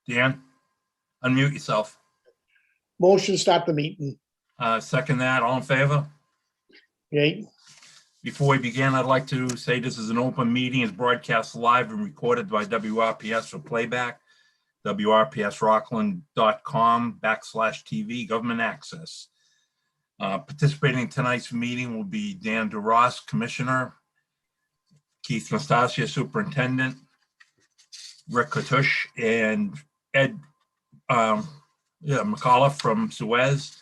Dan, unmute yourself. Motion to start the meeting. Second that, all in favor? Okay, Before we begin, I'd like to say this is an open meeting. It's broadcast live and recorded by WRPS for playback, wrpsrockland.com/TV, government access. Participating in tonight's meeting will be Dan DeRoss, Commissioner, Keith Nastasia, Superintendent, Rick Katush, and Ed McCullough from Suez,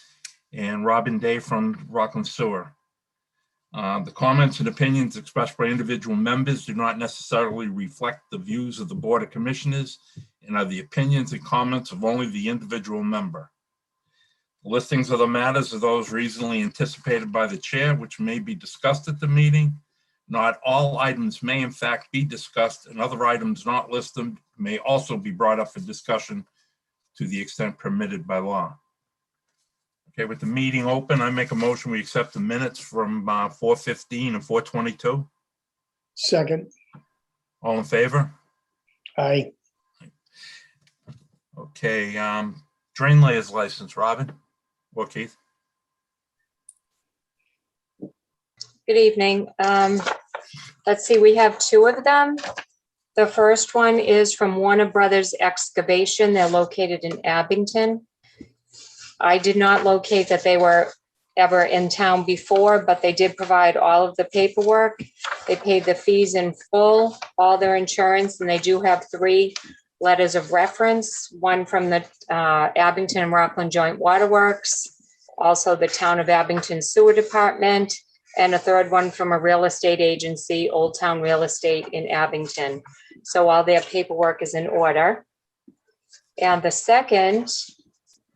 and Robin Day from Rockland Sewer. The comments and opinions expressed by individual members do not necessarily reflect the views of the Board of Commissioners and are the opinions and comments of only the individual member. The listings of the matters are those reasonably anticipated by the chair, which may be discussed at the meeting. Not all items may in fact be discussed, and other items not listed may also be brought up for discussion to the extent permitted by law. Okay, with the meeting open, I make a motion we accept the minutes from 4:15 and 4:22. second. All in favor? Aye. Okay, drain layers license, Robin or Keith? Good evening. Let's see, we have two of them. The first one is from Warner Brothers Excavation. They're located in Abington. I did not locate that they were ever in town before, but they did provide all of the paperwork. They paid the fees in full, all their insurance, and they do have 3 letters of reference, one from the Abington and Rockland Joint Waterworks, also the Town of Abington Sewer Department, and a third one from a real estate agency, Old Town Real Estate in Abington. So all their paperwork is in order. And the second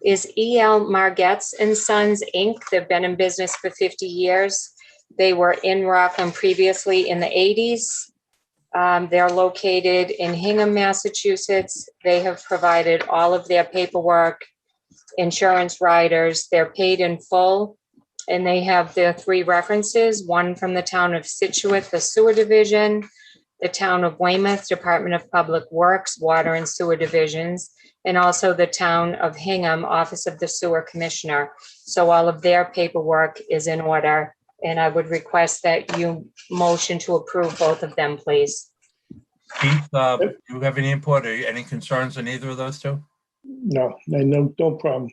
is E.L. Margetts and Sons, Inc. They've been in business for 50 years. They were in Rockland previously in the 80s. They're located in Hingham, Massachusetts. They have provided all of their paperwork, insurance riders. They're paid in full. And they have their 3 references, one from the town of Situate, the sewer division, the town of Weymouth, Department of Public Works, water and sewer divisions, and also the town of Hingham, Office of the Sewer Commissioner. So all of their paperwork is in order, and I would request that you motion to approve both of them, please. Keith, do you have any input or any concerns on either of those two? No, no problem.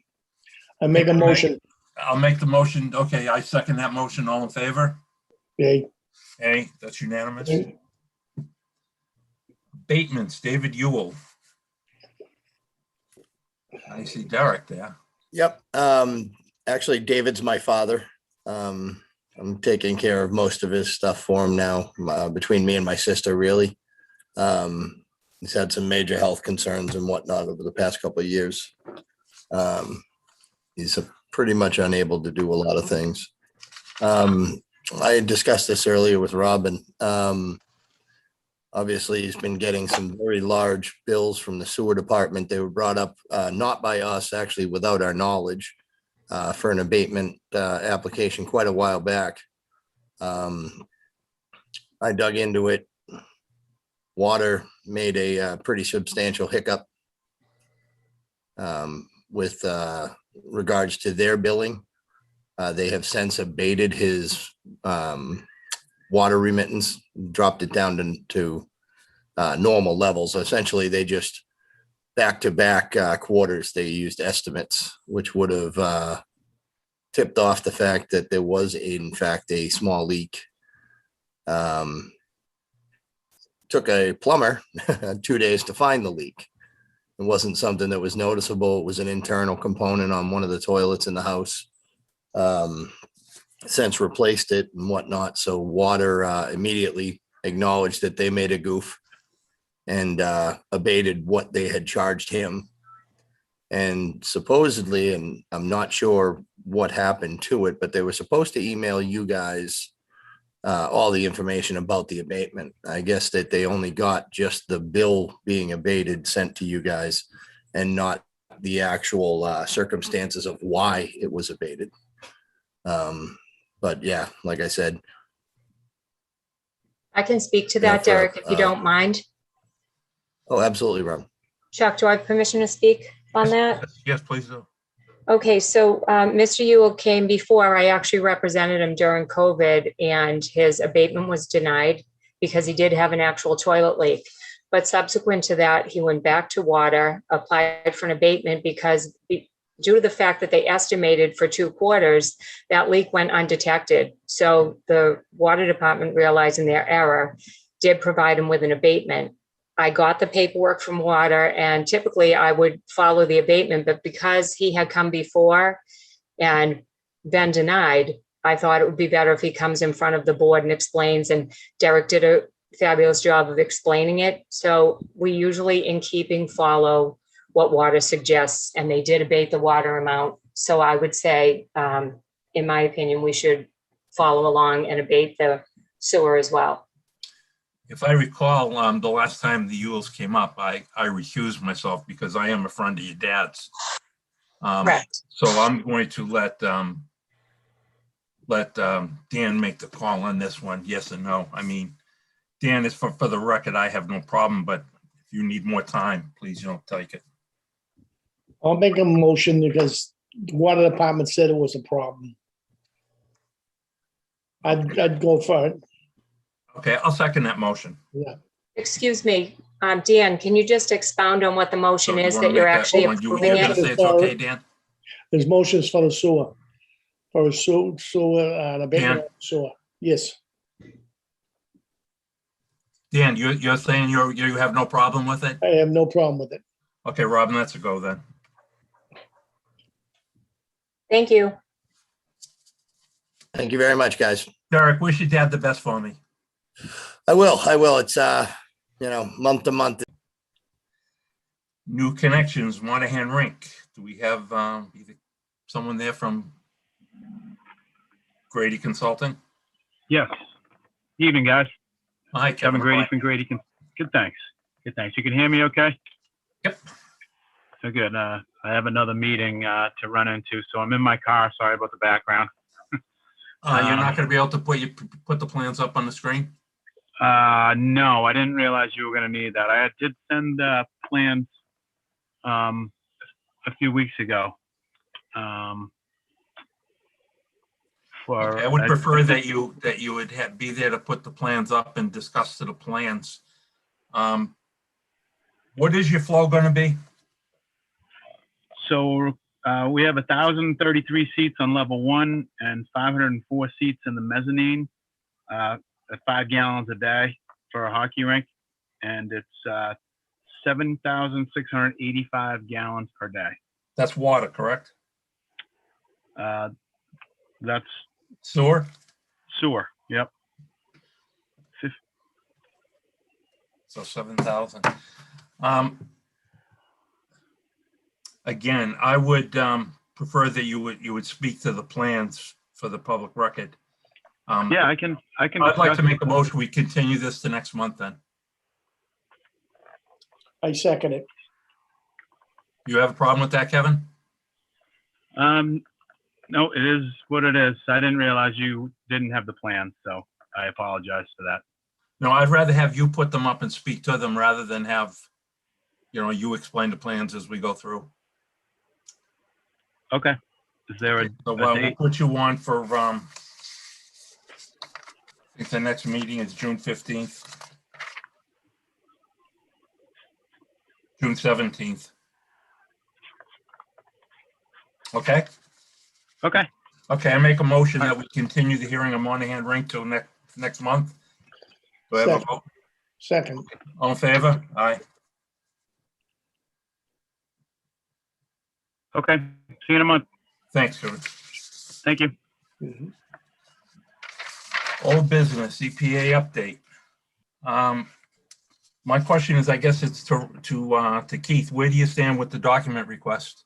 I make a motion. I'll make the motion. Okay, I second that motion. All in favor? Okay, Okay, that's unanimous. Okay. Abatements, David Ewell. I see Derek there. Yep. Actually, David's my father. I'm taking care of most of his stuff for him now, between me and my sister, really. He's had some major health concerns and whatnot over the past couple of years. He's pretty much unable to do a lot of things. I discussed this earlier with Robin. Obviously, he's been getting some very large bills from the sewer department. They were brought up not by us, actually, without our knowledge, for an abatement application quite a while back. I dug into it. Water made a pretty substantial hiccup with regards to their billing. They have since abated his water remittance, dropped it down to normal levels. Essentially, they just back-to-back quarters, they used estimates, which would have tipped off the fact that there was, in fact, a small leak. Took a plumber 2 days to find the leak. It wasn't something that was noticeable. It was an internal component on one of the toilets in the house. Since replaced it and whatnot. So water immediately acknowledged that they made a goof and abated what they had charged him. And supposedly, and I'm not sure what happened to it, but they were supposed to email you guys all the information about the abatement. I guess that they only got just the bill being abated sent to you guys and not the actual circumstances of why it was abated. But yeah, like I said. I can speak to that, Derek, if you don't mind. Oh, absolutely, Rob. Chuck, do I have permission to speak on that? Yes, please do. Okay, so Mr. Ewell came before. I actually represented him during COVID, and his abatement was denied because he did have an actual toilet leak. But subsequent to that, he went back to water, applied for an abatement because due to the fact that they estimated for 2 quarters, that leak went undetected. So the water department, realizing their error, did provide him with an abatement. I got the paperwork from water, and typically I would follow the abatement, but because he had come before and been denied, I thought it would be better if he comes in front of the board and explains, and Derek did a fabulous job of explaining it. So we usually, in keeping, follow what water suggests, and they did abate the water amount. So I would say, in my opinion, we should follow along and abate the sewer as well. If I recall, the last time the Ewells came up, I recused myself because I am a friend of your dad's. Correct. So I'm going to let Dan make the call on this one, yes and no. I mean, Dan, is for the record, I have no problem, but if you need more time, please, take it. I'll make a motion because the water department said it was a problem. I'd go for it. Okay, I'll second that motion. Yeah. Excuse me, Dan, can you just expound on what the motion So you is wanna that you're make that actually one? You approving gonna it? say it's okay, Dan? There's motions for the sewer. For a sewer, the abatement of the sewer. Yes. Dan, you're saying you have no problem with it? I have no problem with it. Okay, Robin, let's go then. Thank you. Thank you very much, guys. Derek, wish your dad the best for me. I will. It's, month to month. New connections, Monahan Rink. Do we have either someone there from Grady Consulting? Yes. Evening, guys. Hi, Kevin Grady from Grady. Good, thanks. Good, thanks. You can hear me okay? Yep. So good. I have another meeting to run into, so I'm in my car. Sorry about the background. You're not going to be able to put the plans up on the screen? No, I didn't realize you were going to need that. I did send plans a few weeks ago. Okay, I would prefer that you would be there to put the plans up and discuss the plans. What is your flow going to be? So we have 1,033 seats on level 1 and 504 seats in the mezzanine at 5 gallons a day for a hockey rink. And it's 7,685 gallons per day. That's water, correct? That's Sewer? sewer. Yep. So 7,000. Again, I would prefer that you would speak to the plans for the public record. Yeah, I can. I'd like to discuss make a motion. We continue this to next month then. I second it. You have a problem with that, Kevin? No, it is what it is. I didn't realize you didn't have the plan, so I apologize for that. No, I'd rather have you put them up and speak to them rather than have, you explain the plans as we go through. Okay. Is there a So we'll date? put you on for, I think the next meeting is June 15th. June 17th. Okay? Okay. Okay, I make a motion that we continue the hearing of Monahan Rink till next month. Do I have a vote? Second. All in favor? Aye. Okay. See you in a month. Thanks, Kevin. Thank you. Mhm. Old business, EPA update. My question is, I guess it's to Keith. Where do you stand with the document request?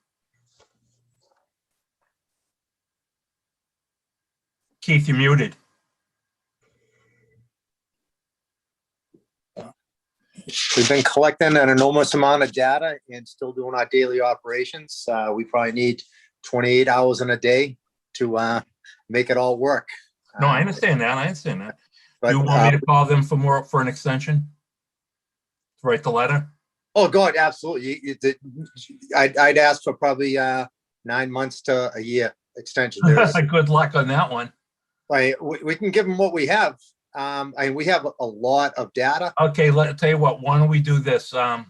Keith, you're muted. We've been collecting an enormous amount of data and still doing our daily operations. We probably need 28 hours in a day to make it all work. No, I understand that. But Do you want me to call them for an extension? To write the letter? Oh, God, absolutely. I'd ask for probably 9 months to a year extension. There's, Good luck on that one. we can give them what we have. We have a lot of data. Okay, tell you what, why don't we do this? Why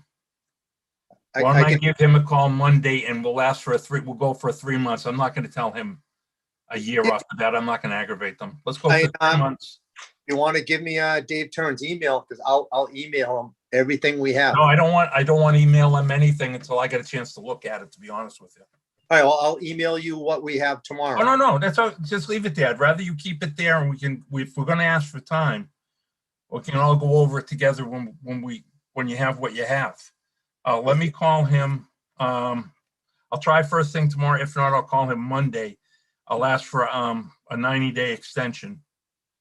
don't I can, give him a call Monday and we'll go for 3 months. I'm not gonna tell him a year Yeah. off the bat. I'm not gonna aggravate them. Let's go for I, 3 months. you want to give me Dave Turner's email, because I'll email him everything we have. No, I don't want to email him anything until I get a chance to look at it, to be honest with you. All right, well, I'll email you what we have tomorrow. Oh, no, that's all. Just leave it there. I'd rather you keep it there and if we're gonna ask for time, we can all go over it together when you have what you have. Let me call him. I'll try first thing tomorrow. If not, I'll call him Monday. I'll ask for a 90-day extension.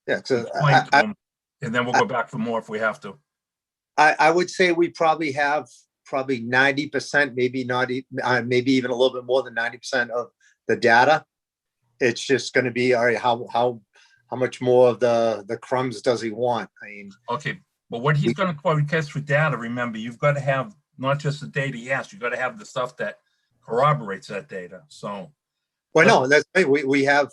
Yeah, so Explain to him, and then we'll go back for more if we have to. I would say we probably have 90%, maybe not, maybe even a little bit more than 90% of the data. It's just going to be, all right, how much more of the crumbs does he want? I mean, Okay, but what he's going to request for data, remember, you've got to have not just the data he has, you've got to have the stuff that corroborates that data. So, well, no, that's right. We have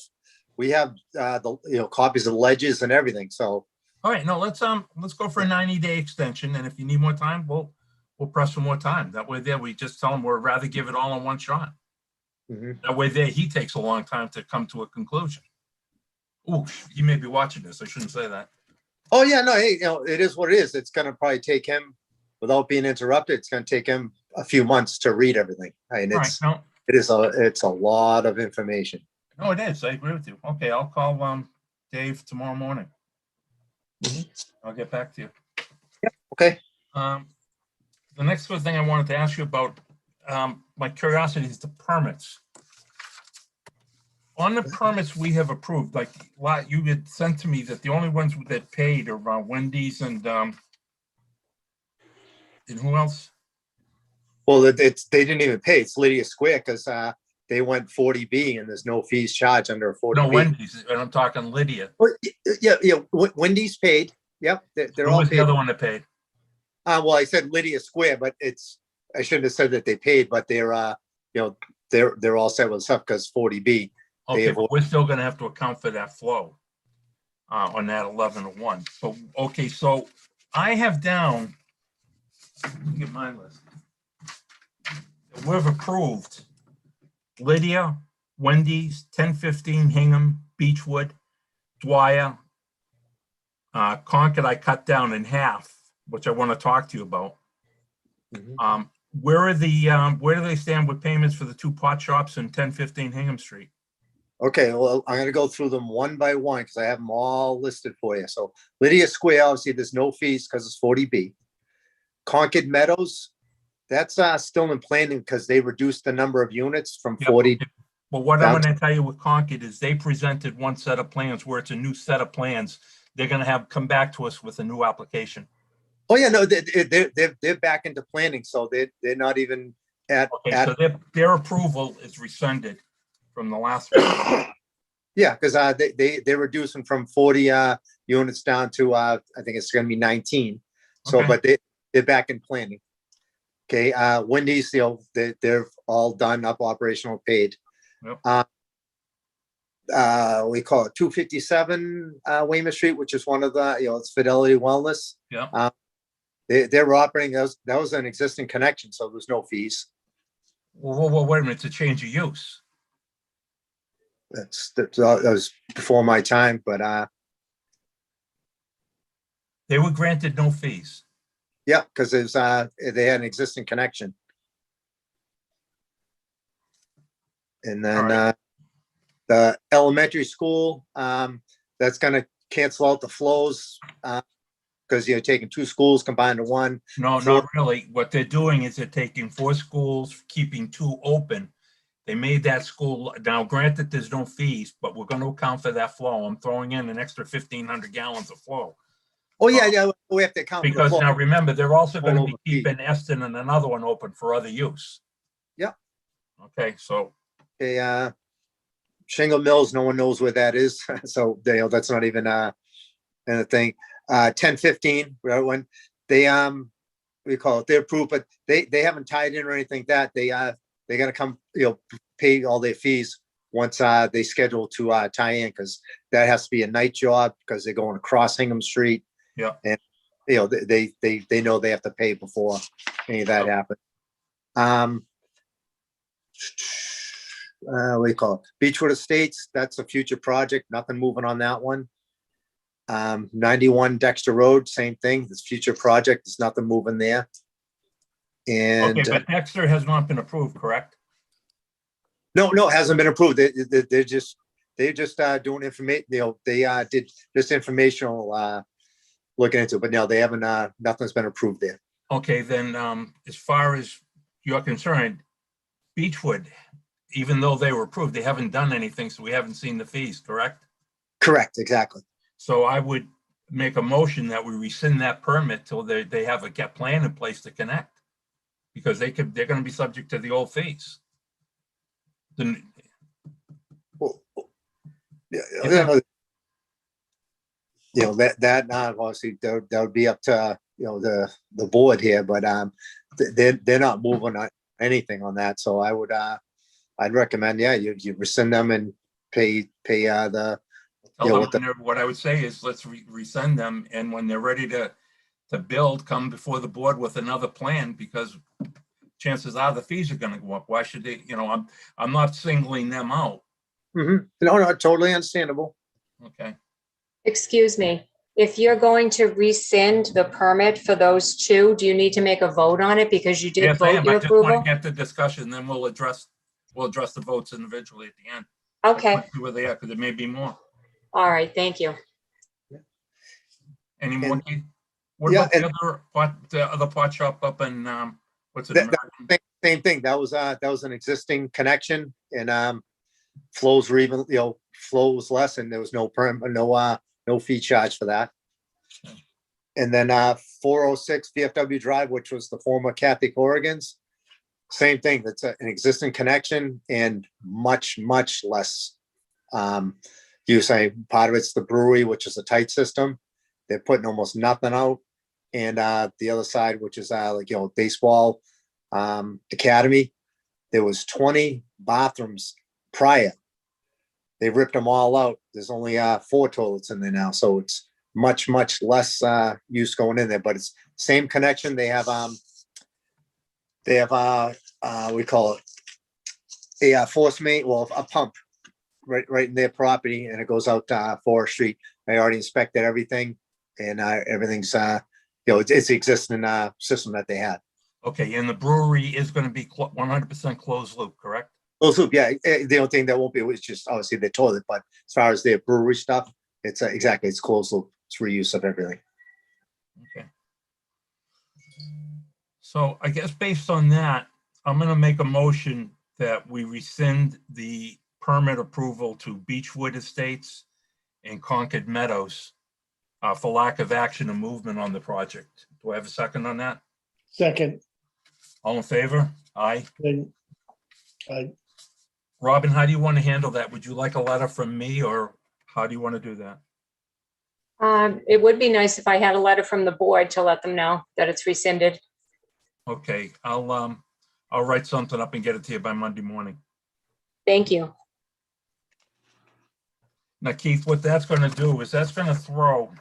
the copies of ledges and everything. So, all right, no, let's go for a 90-day extension, and if you need more time, we'll press for more time. That way, we just tell him we'd rather give it all in one shot. mhm. That way, he takes a long time to come to a conclusion. Ooh, you may be watching this. I shouldn't say that. Oh yeah, no, hey, it is what it is. It's going to probably take him, without being interrupted, it's going to take him a few months to read everything. I mean, All right, no, it's a lot of information. no, it is. I agree with you. Okay, I'll call Dave tomorrow morning. I'll get back to you. Okay. The next good thing I wanted to ask you about, my curiosity is the permits. On the permits we have approved, like you had sent to me that the only ones that paid are Wendy's and who else? Well, they didn't even pay. It's Lydia Square because they went 40B and there's no fees charged under a 40B. No, Wendy's, and I'm talking Lydia. Yeah. Wendy's paid. Yep, they're Who all was the paid. other one that paid? Well, I said Lydia Square, but I shouldn't have said that they paid, but they're all set with stuff because 40B. Okay, but we're still gonna have to account for that flow on that 11-1. But, okay, so I have down, let me get my list. We've approved Lydia, Wendy's, 1015 Hingham, Beechwood, Dwyer, Concord I cut down in half, which I want to talk to you about. Mhm. Where do they stand with payments for the 2 pot shops in 1015 Hingham Street? Okay, well, I'm gonna go through them one by one because I have them all listed for you. So Lydia Square, obviously, there's no fees because it's 40B. Concord Meadows, that's still in planning because they reduced the number of units from Yep. 40. But what Down I'm going to tell you with Concord is they presented one set of plans where it's a new set of plans. They're going to come back to us with a new application. Oh yeah, no, they're back into planning, so they're not even at. Okay, so their approval is rescinded from the last one. Yeah, because they're reducing from 40 units down to I think it's going to be 19. So, Okay. but they're back in planning. Okay, Wendy's, they're all done, up, operational, paid. Yep. We call it 257 Weymouth Street, which is one of the, it's Fidelity Wellness. Yeah. They're operating, that was an existing connection, so there's no fees. Well, wait a minute, it's a change of use. That was before my time, but They were granted no fees. yeah, because they had an existing connection. And then All right. the elementary school, that's gonna cancel out the flows because you're taking 2 schools combined to one. No, not really. What they're doing is they're taking 4 schools, keeping 2 open. They made that school, now granted, there's no fees, but we're going to account for that flow. I'm throwing in an extra 1,500 gallons of flow. Oh yeah, we have to count for the Because flow. now remember, they're also going to be All over feet. keeping Eston and another one open for other use. Yep. Okay, so, Okay, Shingle Mills, no one knows where that is, so that's not even a thing. 1015, right, when they we call it, they're approved, but they haven't tied in or anything that they gotta come, pay all their fees once they schedule to tie in, because that has to be a night job because they're going across Hingham Street. Yeah. And they know they have to pay before any of that happens. What do you call it? Beechwood Estates, that's a future project, nothing moving on that one. 91 Dexter Road, same thing, this future project, there's nothing moving there. And Okay, but Dexter has not been approved, correct? no, it hasn't been approved. They're just doing information, they did just informational looking into it, but no, they haven't, nothing's been approved there. Okay, then, as far as you're concerned, Beechwood, even though they were approved, they haven't done anything, so we haven't seen the fees, correct? Correct, exactly. So I would make a motion that we rescind that permit till they have a plan in place to connect. Because they're gonna be subject to the old fees. Then, Well, yeah, Yeah. that obviously that would be up to the board here, but they're not moving on anything on that. So I would I'd recommend, you rescind them and pay the what I would say is let's rescind them, and when they're ready to build, come before the board with another plan, because chances are the fees are gonna go up. Why should they, I'm not singling them out, No, totally understandable. okay? Excuse me, if you're going to rescind the permit for those two, do you need to make a vote on it because you did Yes, I vote am. your I just want approval? to get the discussion, then we'll address the votes individually at the end. Okay, Let's see where they are, because there may be more. all right, thank you. Any more? And- Keith? What Yeah, about the other pot shop up in, what's it? That- American? Same thing. That was an existing connection, and flows were even, flow was less, and there was no fee charge for that. And then 406 VFW Drive, which was the former Kathy Corrigan's, same thing. That's an existing connection and much less use. Part of it's the brewery, which is a tight system. They're putting almost nothing out, and the other side, which is baseball academy, there was 20 bathrooms prior. They ripped them all out. There's only 4 toilets in there now, so it's much less use going in there. But it's same connection. They have we call it a force main, well, a pump right in their property, and it goes out to Forest Street. I already inspected everything, and everything's it's the existing system that they had. Okay, and the brewery is going to be 100% closed loop, correct? Closed loop, yeah. The only thing that won't be is just obviously the toilet, but as far as their brewery stuff, it's exactly, it's closed loop. It's reuse of everything. Okay. So I guess based on that, I'm going to make a motion that we rescind the permit approval to Beechwood Estates and Concord Meadows for lack of action and movement on the project. Do I have a second on that? Second, All in favor? Aye. then, Robin, how do you want to handle that? Would you like a letter from me, or how do you want to do that? It would be nice if I had a letter from the board to let them know that it's rescinded. Okay, I'll write something up and get it to you by Monday morning. Thank you. Now, Keith, what that's going to do is that's going to throw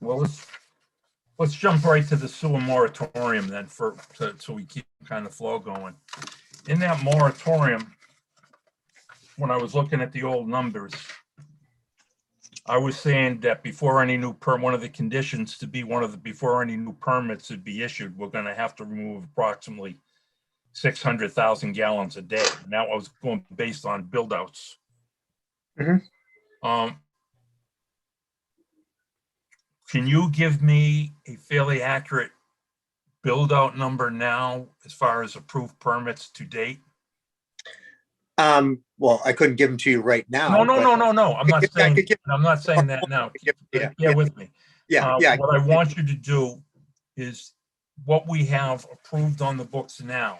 well, let's jump right to the sewer moratorium then so we keep kind of flow going. In that moratorium, when I was looking at the old numbers, I was saying that before any new one of the conditions to be before any new permits would be issued, we're going to have to remove approximately 600,000 gallons a day. And that was going based on build outs. Mhm. Can you give me a fairly accurate build out number now as far as approved permits to date? Well, I couldn't give them to you right now. No. I'm not Yeah, I saying, could give- I'm not saying that now. Yeah, Bear with me. Yeah. What I want you to do is what we have approved on the books now.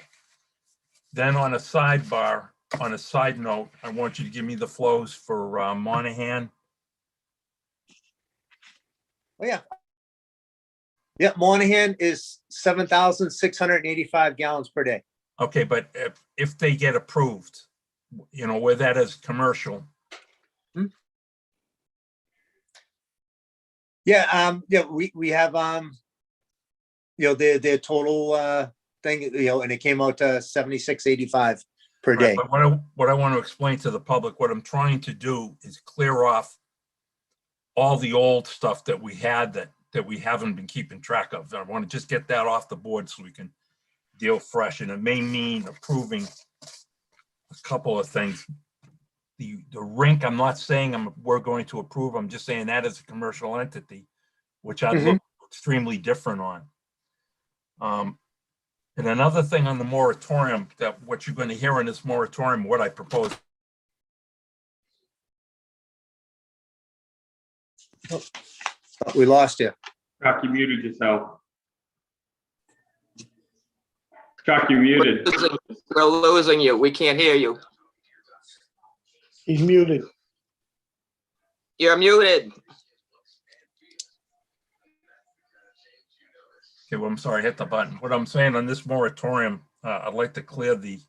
Then on a sidebar, on a side note, I want you to give me the flows for Monahan. Oh, yeah. Yeah, Monahan is 7,685 gallons per day. Okay, but if they get approved, you know, where that is commercial, Yeah, we have, their total, thing, and it came out to 7685 per right, day. but what I want to explain to the public, what I'm trying to do is clear off all the old stuff that we had that we haven't been keeping track of. I want to just get that off the board so we can deal fresh, and it may mean approving a couple of things. The rink, I'm not saying we're going to approve, I'm just saying that as a commercial entity, which I'd look extremely different on. And another thing on the moratorium, that what you're going to hear in this moratorium, what I propose. We lost you. Chuck, you muted yourself. Chuck, you're muted. We're losing you. We can't hear you. He's muted. You're muted. Okay, well, I'm sorry, I hit the button. What I'm saying on this moratorium, I'd like to clear the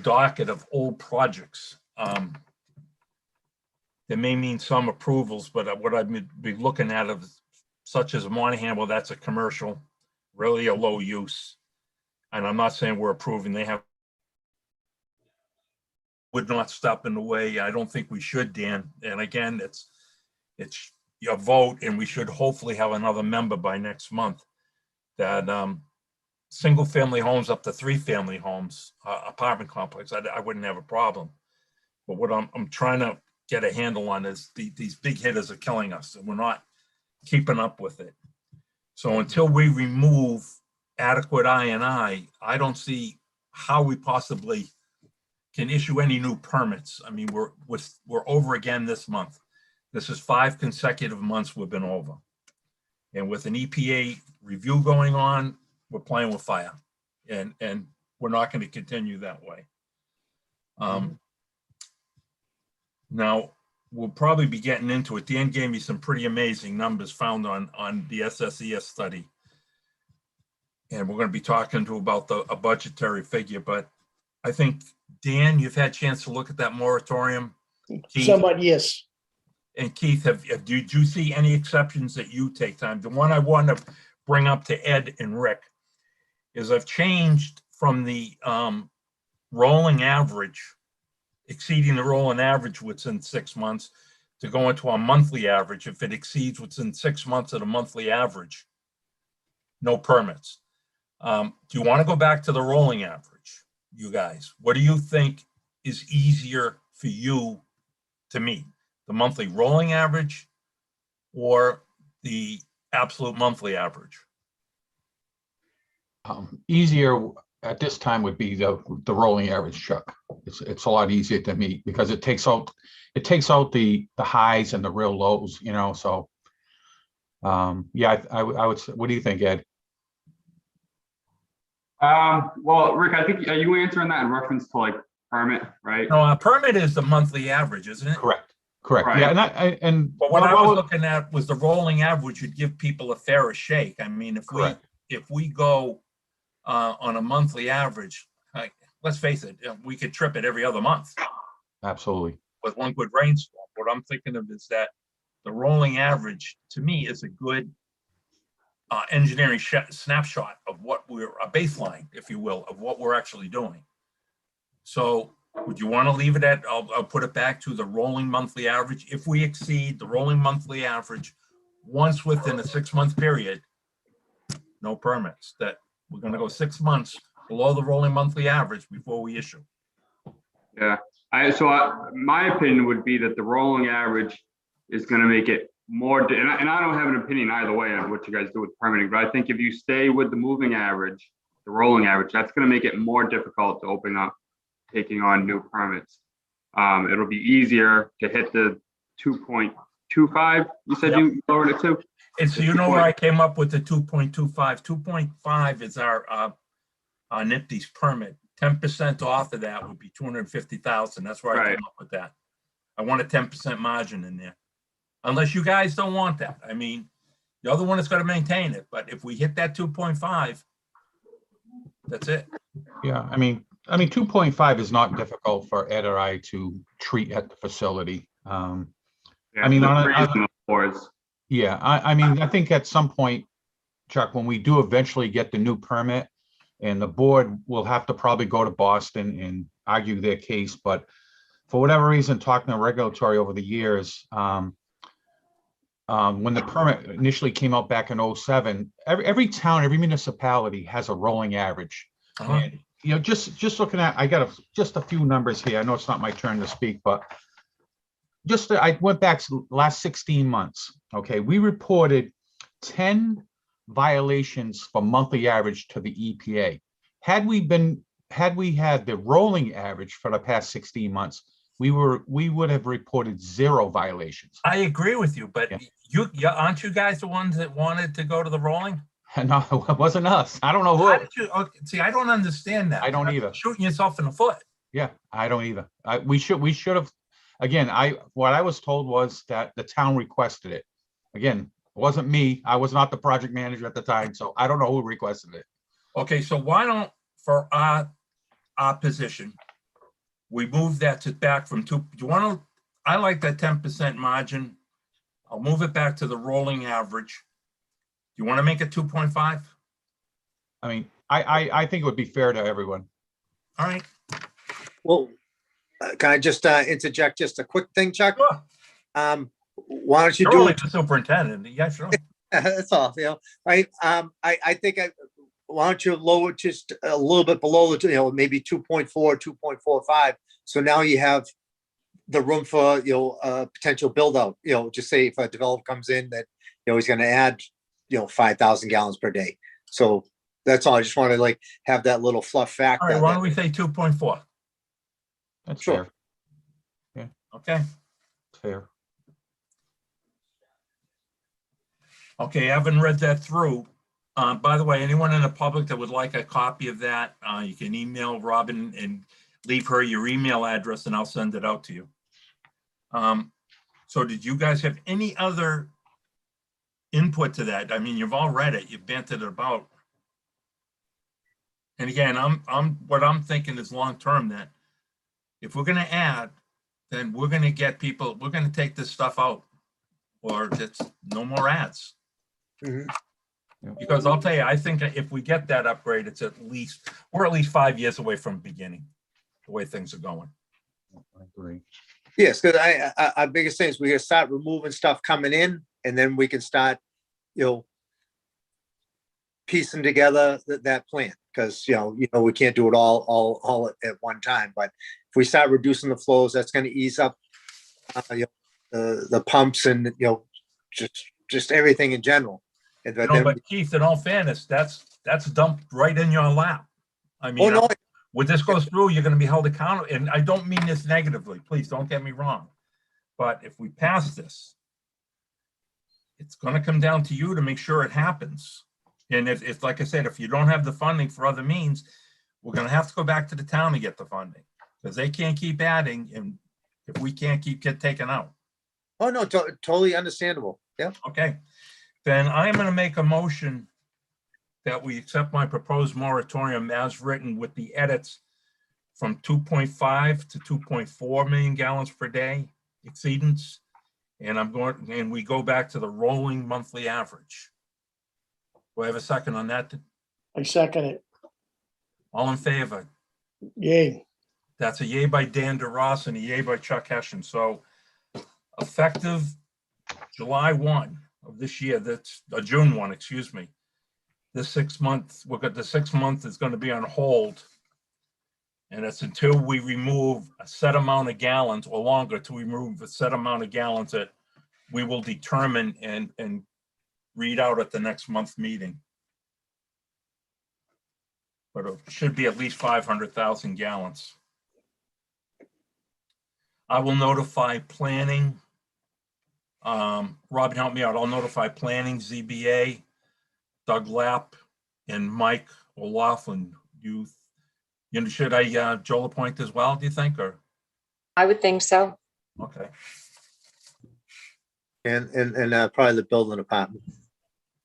docket of old projects. There may mean some approvals, but what I'd be looking at of such as Monahan, well, that's a commercial, really a low use. And I'm not saying we're approving, they have would not stop in the way. I don't think we should, Dan. And again, it's your vote, and we should hopefully have another member by next month that single family homes up to 3 family homes, apartment complex, I wouldn't have a problem. But what I'm trying to get a handle on is these big hitters are killing us, and we're not keeping up with it. So until we remove adequate I&I don't see how we possibly can issue any new permits. I mean, we're over again this month. This is 5 consecutive months we've been over. And with an EPA review going on, we're playing with fire. And we're not going to continue that way. Now, we'll probably be getting into it. Dan gave me some pretty amazing numbers found on the SSES study. And we're going to be talking to about a budgetary figure. But I think, Dan, you've had a chance to look at that moratorium. Keith? Somewhat, yes. And Keith, did you see any exceptions that you take time? The one I want to bring up to Ed and Rick is I've changed from the rolling average, exceeding the rolling average within 6 months, to go into a monthly average. If it exceeds within 6 months of the monthly average, no permits. Do you want to go back to the rolling average, you guys? What do you think is easier for you to meet? The monthly rolling average or the absolute monthly average? Easier at this time would be the rolling average, Chuck. It's a lot easier to meet because it takes out the highs and the real lows, you know. So yeah, I would say, what do you think, Ed? Well, Rick, I think, are you answering that in reference to like permit, right? No, a permit is the monthly average, isn't it? Correct. Right. Yeah, But what I was looking at was the rolling average would give people a fairer shake. I mean, if we go on a monthly average, let's face it, we could trip it every other month. Absolutely. With one good rainstorm. What I'm thinking of is that the rolling average, to me, is a good engineering snapshot of what a baseline, if you will, of what we're actually doing. So would you want to leave it at, I'll put it back to the rolling monthly average. If we exceed the rolling monthly average once within a 6-month period, no permits. That we're going to go 6 months below the rolling monthly average before we issue. Yeah. My opinion would be that the rolling average is going to make it more, and I don't have an opinion either way on what you guys do with permitting, but I think if you stay with the moving average, the rolling average, that's going to make it more difficult to open up taking on new permits. It'll be easier to hit the 2.25. You said you lowered it to? And so you know where I came up with the 2.25? 2.5 is our NIPD's permit 10% off of that would be 250,000. That's where I Right. came up with that. I want a 10% margin in there. Unless you guys don't want that. I mean, the other one is gonna maintain it, but if we hit that 2.5, that's it. Yeah, I mean, 2.5 is not difficult for Ed or I to treat at the facility. Yeah, mean, the on a- trees and the floors. Yeah, I mean, I think at some point, Chuck, when we do eventually get the new permit, and the board will have to probably go to Boston and argue their case, but for whatever reason, talking to regulatory over the years, when the permit initially came out back in 07, every town, every municipality has a rolling average. Uh-huh. And, you know, just looking at, I got just a few numbers here. I know it's not my turn to speak, but I went back to the last 16 months. Okay, we reported 10 violations for monthly average to the EPA. Had we had the rolling average for the past 16 months, we would have reported 0 violations. I agree with you, but Yeah. aren't you guys the ones that wanted to go to the rolling? No, it wasn't us. I don't know How who. did you, okay, see, I don't understand that. I don't That's either. Shooting yourself in the foot. Yeah, I don't either. We should have, again, what I was told was that the town requested it. Again, it wasn't me. I was not the project manager at the time, so I don't know who requested it. Okay, so why don't, for our position, we move that to back from 2, do you want to, I like that 10% margin. I'll move it back to the rolling average. Do you want to make it 2.5? I mean, I think it would be fair to everyone. All right. Well, can I just interject just a quick thing, Chuck? Sure. Why don't you You're do only it? the superintendent. Yeah, sure. That's all, you know, right? I think why don't you lower it just a little bit below the, you know, maybe 2.4, 2.45. So now you have the room for, you know, potential build out, you know, just say if a developer comes in that, you know, he's going to add, you know, 5,000 gallons per day. So that's all. I just want to like have that little fluff fact. All right, why don't we say 2.4? That's Sure. fair. Okay. Fair. Okay, I haven't read that through. By the way, anyone in the public that would like a copy of that, you can email Robin and leave her your email address and I'll send it out to you. So did you guys have any other input to that? I mean, you've all read it, you've bantered it about. And again, what I'm thinking is long-term that if we're gonna add, then we're gonna get people, we're gonna take this stuff out. Or it's no more ads. Mhm. Because I'll tell you, I think if we get that upgrade, we're at least 5 years away from beginning, the way things are going. I agree. Yes, because our biggest thing is we're gonna start removing stuff coming in, and then we can start, you know, piecing together that plan. Because you know, we can't do it all at one time. But if we start reducing the flows, that's going to ease up, you know, the pumps and you know, just everything in general. And You know, but Keith, in all fairness, that's dumped right in your lap. I mean, no, when this goes through, you're going to be held accountable. And I don't mean this negatively. Please don't get me wrong. But if we pass this, it's going to come down to you to make sure it happens. And if like I said, if you don't have the funding for other means, we're going to have to go back to the town to get the funding because they can't keep adding. And if we can't get taken out. oh no, totally understandable. Yeah. Okay. Then I'm going to make a motion that we accept my proposed moratorium as written with the edits from 2.5 to 2.4 million gallons per day exceedance. And we go back to the rolling monthly average. Do I have a second on that? I second it. All in favor? Yay. That's a yay by Dan DeRoss and a yay by Chuck Hession. So effective July 1 of this year, that's June 1, excuse me. The 6 month, the 6 month is going to be on hold. And it's until we remove a set amount of gallons or longer to remove a set amount of gallons that we will determine and read out at the next month meeting. But it should be at least 500,000 gallons. I will notify planning. Robin, help me out. I'll notify planning, ZBA, Doug Lapp, and Mike O'Laughlin, youth, Should I, Joel appoint as well, do you think, or, I would think so. okay, And probably the building department,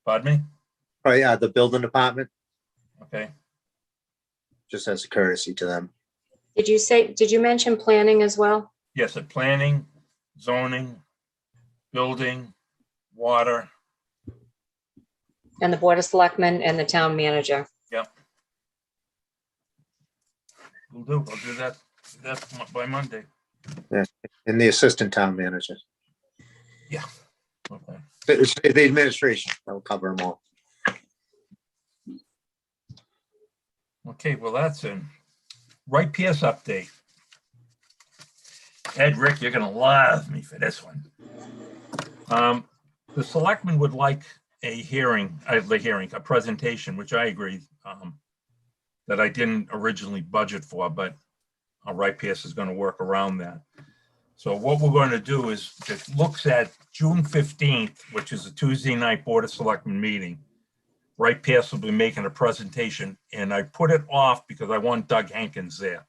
pardon me? probably, the building department, Okay, just as a courtesy to them. Did you mention planning as well? yes, at planning, zoning, building, water, And the Board of Selectmen and the town manager? I'll do that by Monday. And the assistant town manager. Okay. It's the administration, that'll cover them all. Okay, well, that's in. Right PS update. Ed, Rick, you're gonna love me for this one. The selectmen would like a presentation, which I agree, that I didn't originally budget for, but Right PS is gonna work around that. So what we're going to do is, it looks at June 15th, which is a Tuesday night Board of Selectmen meeting. Right PS will be making a presentation, and I put it off because I want Doug Hankins there.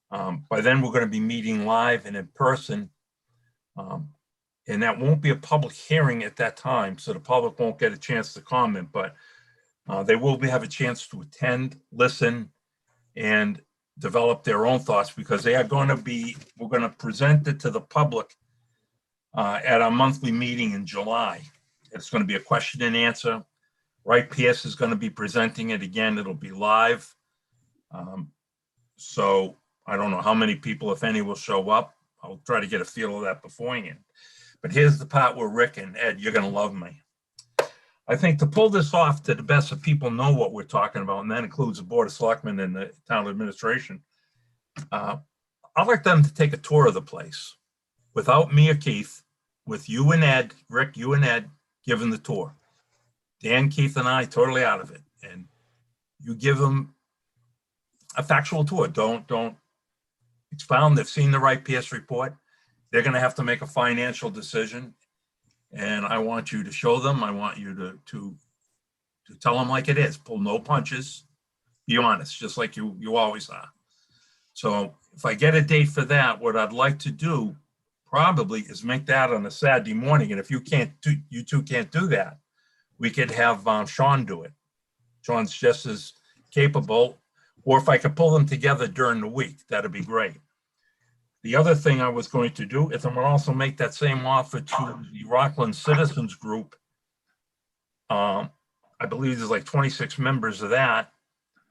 By then, we're going to be meeting live and in person. And that won't be a public hearing at that time, so the public won't get a chance to comment, but they will have a chance to attend, listen, and develop their own thoughts, because we're going to present it to the public at our monthly meeting in July. It's going to be a question and answer. Right PS is going to be presenting it again. It'll be live. So I don't know how many people, if any, will show up. I'll try to get a feel of that beforehand. But here's the part where Rick and Ed, you're going to love me. I think to pull this off to the best of people know what we're talking about, and that includes the Board of Selectmen and the town administration, I'd like them to take a tour of the place without me or Keith, with you and Ed, Rick, you and Ed giving the tour. Dan, Keith, and I totally out of it. And you give them a factual tour. Don't expound. They've seen the Right PS report. They're going to have to make a financial decision. And I want you to show them. I want you to tell them like it is. Pull no punches. Be honest, just like you always are. So if I get a date for that, what I'd like to do probably is make that on a Saturday morning. And if you two can't do that, we could have Sean do it. Sean's just as capable. Or if I could pull them together during the week, that'd be great. The other thing I was going to do is I'm going to also make that same offer to the Rockland Citizens Group. I believe there's like 26 members of that,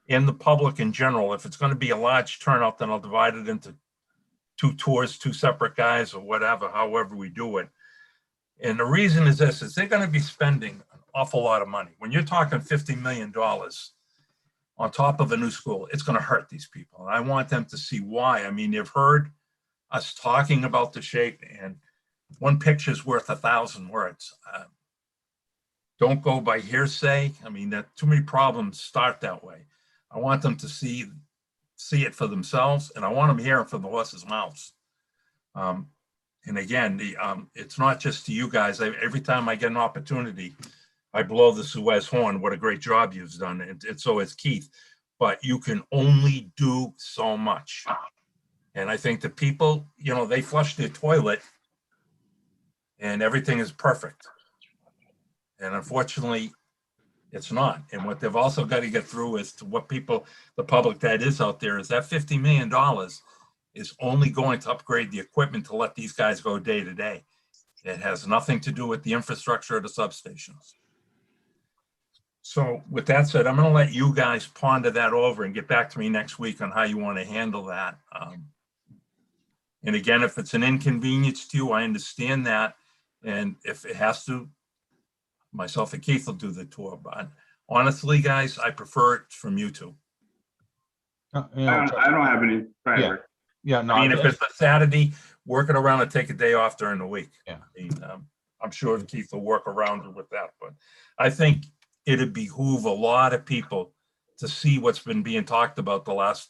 and the public in general. If it's going to be a large turnout, then I'll divide it into 2 tours, 2 separate guys, or whatever, however we do it. And the reason is this, is they're going to be spending an awful lot of money. When you're talking $50 million on top of a new school, it's going to hurt these people. And I want them to see why. I mean, they've heard us talking about the shape, and one picture's worth 1,000 words. Don't go by hearsay. I mean, that too many problems start that way. I want them to see it for themselves, and I want them hearing from the horse's mouths. And again, it's not just to you guys. Every time I get an opportunity, I blow the Suez horn. What a great job you've done, and so has Keith. But you can only do so much. And I think the people, they flush their toilet and everything is perfect. And unfortunately, it's not. And what they've also got to get through is to what people, the public that is out there, is that $50 million is only going to upgrade the equipment to let these guys go day to day. It has nothing to do with the infrastructure of the substations. So with that said, I'm going to let you guys ponder that over and get back to me next week on how you want to handle that. And again, if it's an inconvenience to you, I understand that. And if it has to, myself and Keith will do the tour. But honestly, guys, I prefer it from you two. I don't have any. Yeah. Yeah, no. I mean, if it's a Saturday, work it around and take a day off during the week. Yeah. I mean, I'm sure Keith will work around it with that. But I think it'd behoove a lot of people to see what's been being talked about the last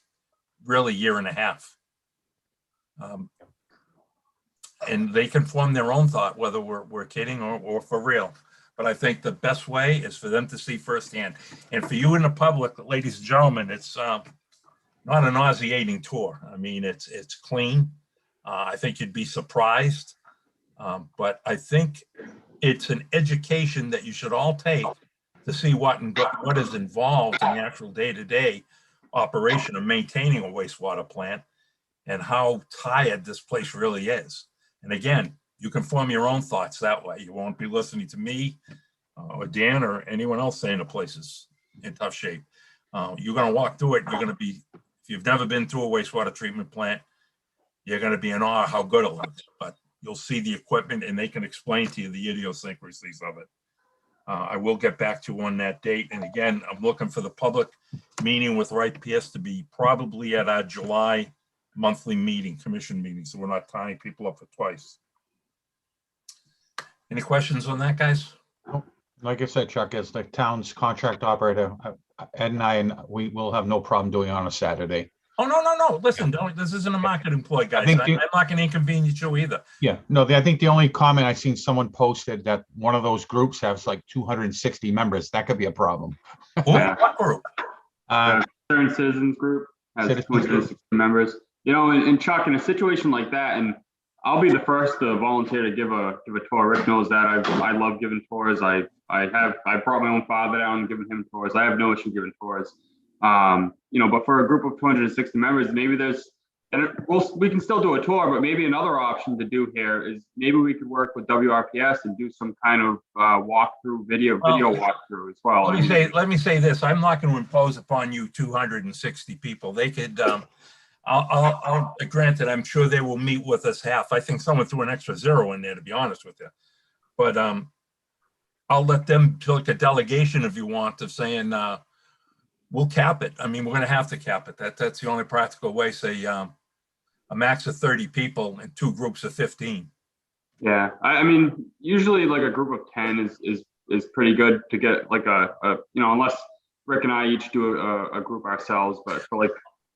really year and a half. And they can form their own thought, whether we're kidding or for real. But I think the best way is for them to see firsthand. And for you in the public, ladies and gentlemen, it's not a nauseating tour. I mean, it's clean. I think you'd be surprised. But I think it's an education that you should all take to see what is involved in the actual day-to-day operation of maintaining a wastewater plant and how tired this place really is. And again, you can form your own thoughts that way. You won't be listening to me or Dan or anyone else saying the place is in tough shape. You're going to walk through it. You're going to be, if you've never been to a wastewater treatment plant, you're going to be in awe how good it looks. But you'll see the equipment and they can explain to you the idiosyncrasies of it. I will get back to you on that date. And again, I'm looking for the public meeting with Wright Pierce to be probably at our July monthly meeting, commission meeting, so we're not tying people up for twice. Any questions on that, guys? Like I said, Chuck, as the town's contract operator, Ed and we will have no problem doing it on a Saturday. Oh, no. Listen, this isn't a market employee, guys. think I'm not going to inconvenience you either. Yeah, no, I think the only comment I seen someone posted that one of those groups has like 260 members. That could be a problem. What group? Concerned Citizens Group has Citizens 260 members. You know, and Chuck, in a situation like that, and I'll be the first to volunteer to give a tour. Rick knows that I love giving tours. I brought my own father down and given him tours. I have no issue giving tours. You know, but for a group of 260 members, maybe we can still do a tour, but maybe another option to do here is maybe we could work with WRPS and do some kind of walkthrough video walkthrough as well. Let me say this. I'm not going to impose upon you 260 people. They could, I'll granted, I'm sure they will meet with us half. I think someone threw an extra 0 in there, to be honest with you. But I'll let them take a delegation if you want of saying, we'll cap it. I mean, we're going to have to cap it. That's the only practical way. Say a max of 30 people and 2 groups of 15. Yeah, I mean, usually like a group of 10 is pretty good to get like a you know, unless Rick and I each do a group ourselves. But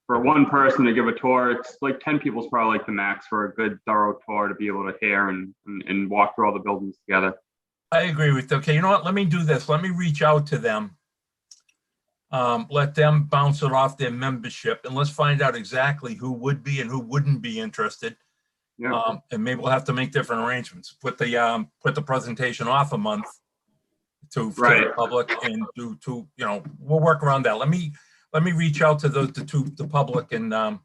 for one person to give a tour, it's like 10 people is probably like the max for a good thorough tour to be able to hear and walk through all the buildings together. I agree with you. Okay, you know what? Let me do this. Let me reach out to them. Let them bounce it off their membership and let's find out exactly who would be and who wouldn't be interested. Yeah. And maybe we'll have to make different arrangements. Put the presentation off a month to the public and do you know, we'll work around that. Let me reach out to the public and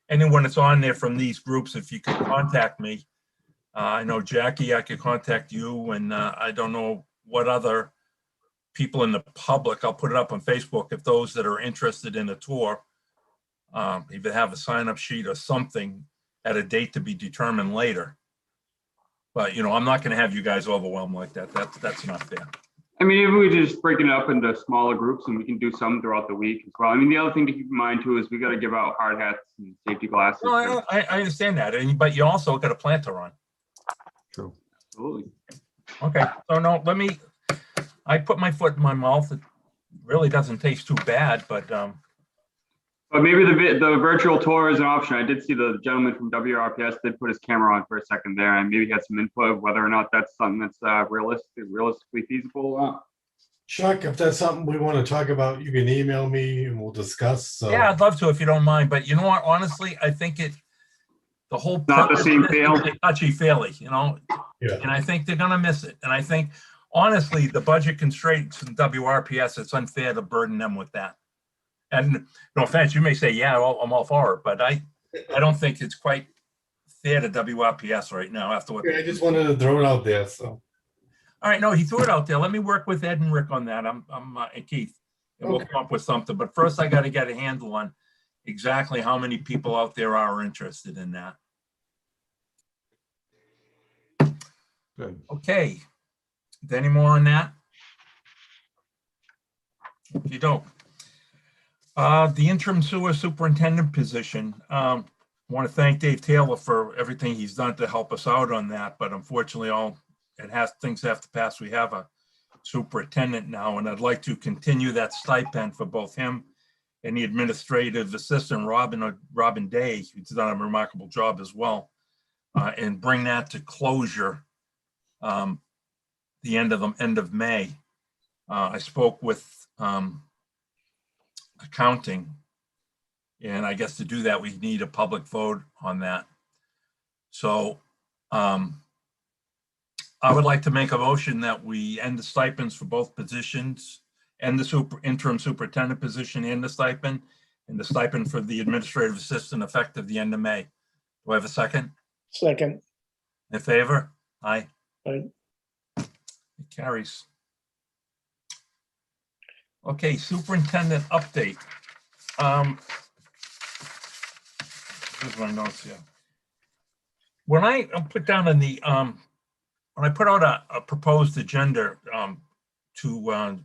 anyone that's on there from these groups, if you could contact me. I know Jackie, I could contact you, and I don't know what other people in the public. I'll put it up on Facebook if those that are interested in a tour either have a sign-up sheet or something at a date to be determined later. But you know, I'm not going to have you guys overwhelmed like that. That's not fair. I mean, maybe we just break it up into smaller groups and we can do some throughout the week as well. I mean, the other thing to keep in mind too is we got to give out hard hats and safety glasses. No, I understand that, but you also got a plant to run. True. Absolutely. Okay, so no, I put my foot in my mouth. It really doesn't taste too bad, but maybe the virtual tour is an option. I did see the gentleman from WRPS did put his camera on for a second there and maybe had some input of whether or not that's something that's realistically feasible. Chuck, if that's something we want to talk about, you can email me and we'll discuss. So. Yeah, I'd love to if you don't mind. But you know what? Honestly, I think the whole not the same feel. Touchy-feely, you know. Yeah. And I think they're gonna miss it. And I think honestly, the budget constraints in WRPS, it's unfair to burden them with that. And no offense, you may say, yeah, I'm all for it, but I don't think it's quite fair to WRPS right now after what. I just wanted to throw it out there. So. All right, no, he threw it out there. Let me work with Ed and Rick on that. I'm and Keith, and we'll come up with something. But first, I got to get a handle on exactly how many people out there are interested in that. Good. Okay. Is there any more on that? You don't. The interim sewer superintendent position. I want to thank Dave Taylor for everything he's done to help us out on that, but unfortunately, things have to pass. We have a superintendent now, and I'd like to continue that stipend for both him and the administrative assistant, Robin Day, who's done a remarkable job as well, and bring that to closure the end of May. I spoke with accounting And I guess to do that, we need a public vote on that. So I would like to make a motion that we end the stipends for both positions, and the interim superintendent position and the stipend for the administrative assistant effective the end of May. Do I have a second? Second. In favor? Aye. Aye. It carries. Okay, superintendent update. Here's my notes here. When I put down in the, when I put out a proposed agenda to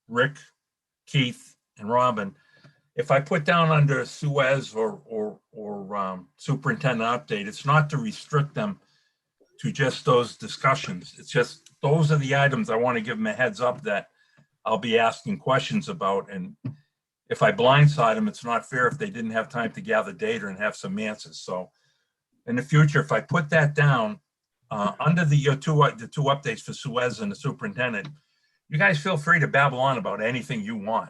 Rick, Keith, and Robin, if I put down under Suez or superintendent update, it's not to restrict them to just those discussions. It's just, those are the items I want to give them a heads up that I'll be asking questions about. And if I blindside them, it's not fair if they didn't have time to gather data and have some answers. So in the future, if I put that down under the two updates for Suez and the superintendent, you guys feel free to babble on about anything you want.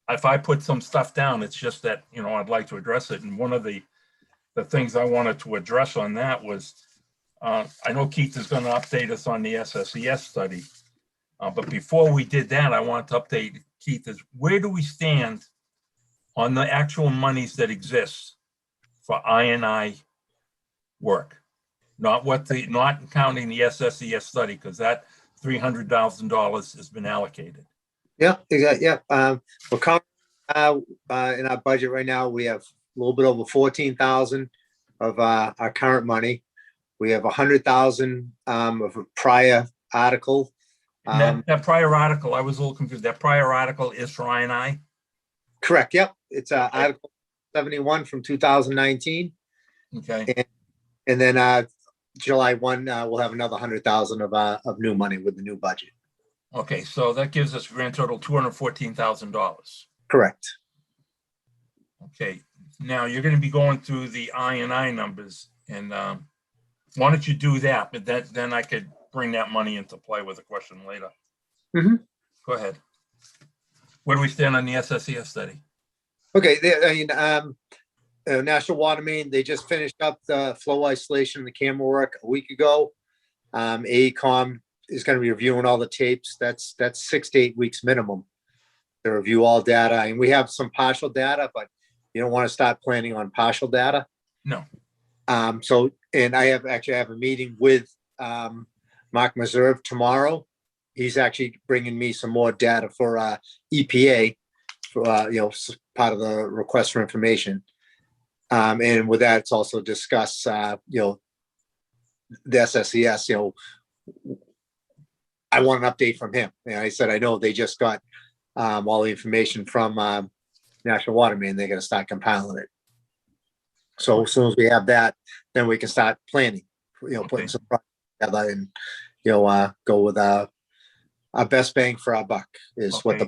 If I put some stuff down, it's just that, you know, I'd like to address it. And one of the things I wanted to address on that was, I know Keith is going to update us on the SSES study. But before we did that, I want to update Keith is where do we stand on the actual monies that exist for I&I work? Not counting the SSES study, because that $300,000 has been allocated. Yeah, exactly. Yeah. We're currently, in our budget right now, we have a little bit over 14,000 of our current money. We have 100,000 of a prior article. That prior article, I was a little confused. That prior article is for I&I? Correct. Yep. It's Article 71 from 2019. Okay. And then July 1, we'll have another 100,000 of new money with the new budget. Okay, so that gives us a grand total $214,000. Correct. Okay, now you're going to be going through the I&I numbers, and why don't you do that? But then I could bring that money into play with a question later. Mhm. Go ahead. Where do we stand on the SSES study? Okay. National Water Main, they just finished up the flow isolation, the camera work a week ago. AECOM is going to be reviewing all the tapes. That's 6 to 8 weeks minimum to review all data. And we have some partial data, but you don't want to start planning on partial data. No. And I have a meeting with Mark Meserve tomorrow. He's actually bringing me some more data for EPA, for part of the request for information. And with that, it's also discuss the SSES. I want an update from him. And I said, I know they just got all the information from National Water Main. They're going to start compiling it. So as soon as we have that, then we can start planning. Putting some projects together and go with our best bang for our buck is what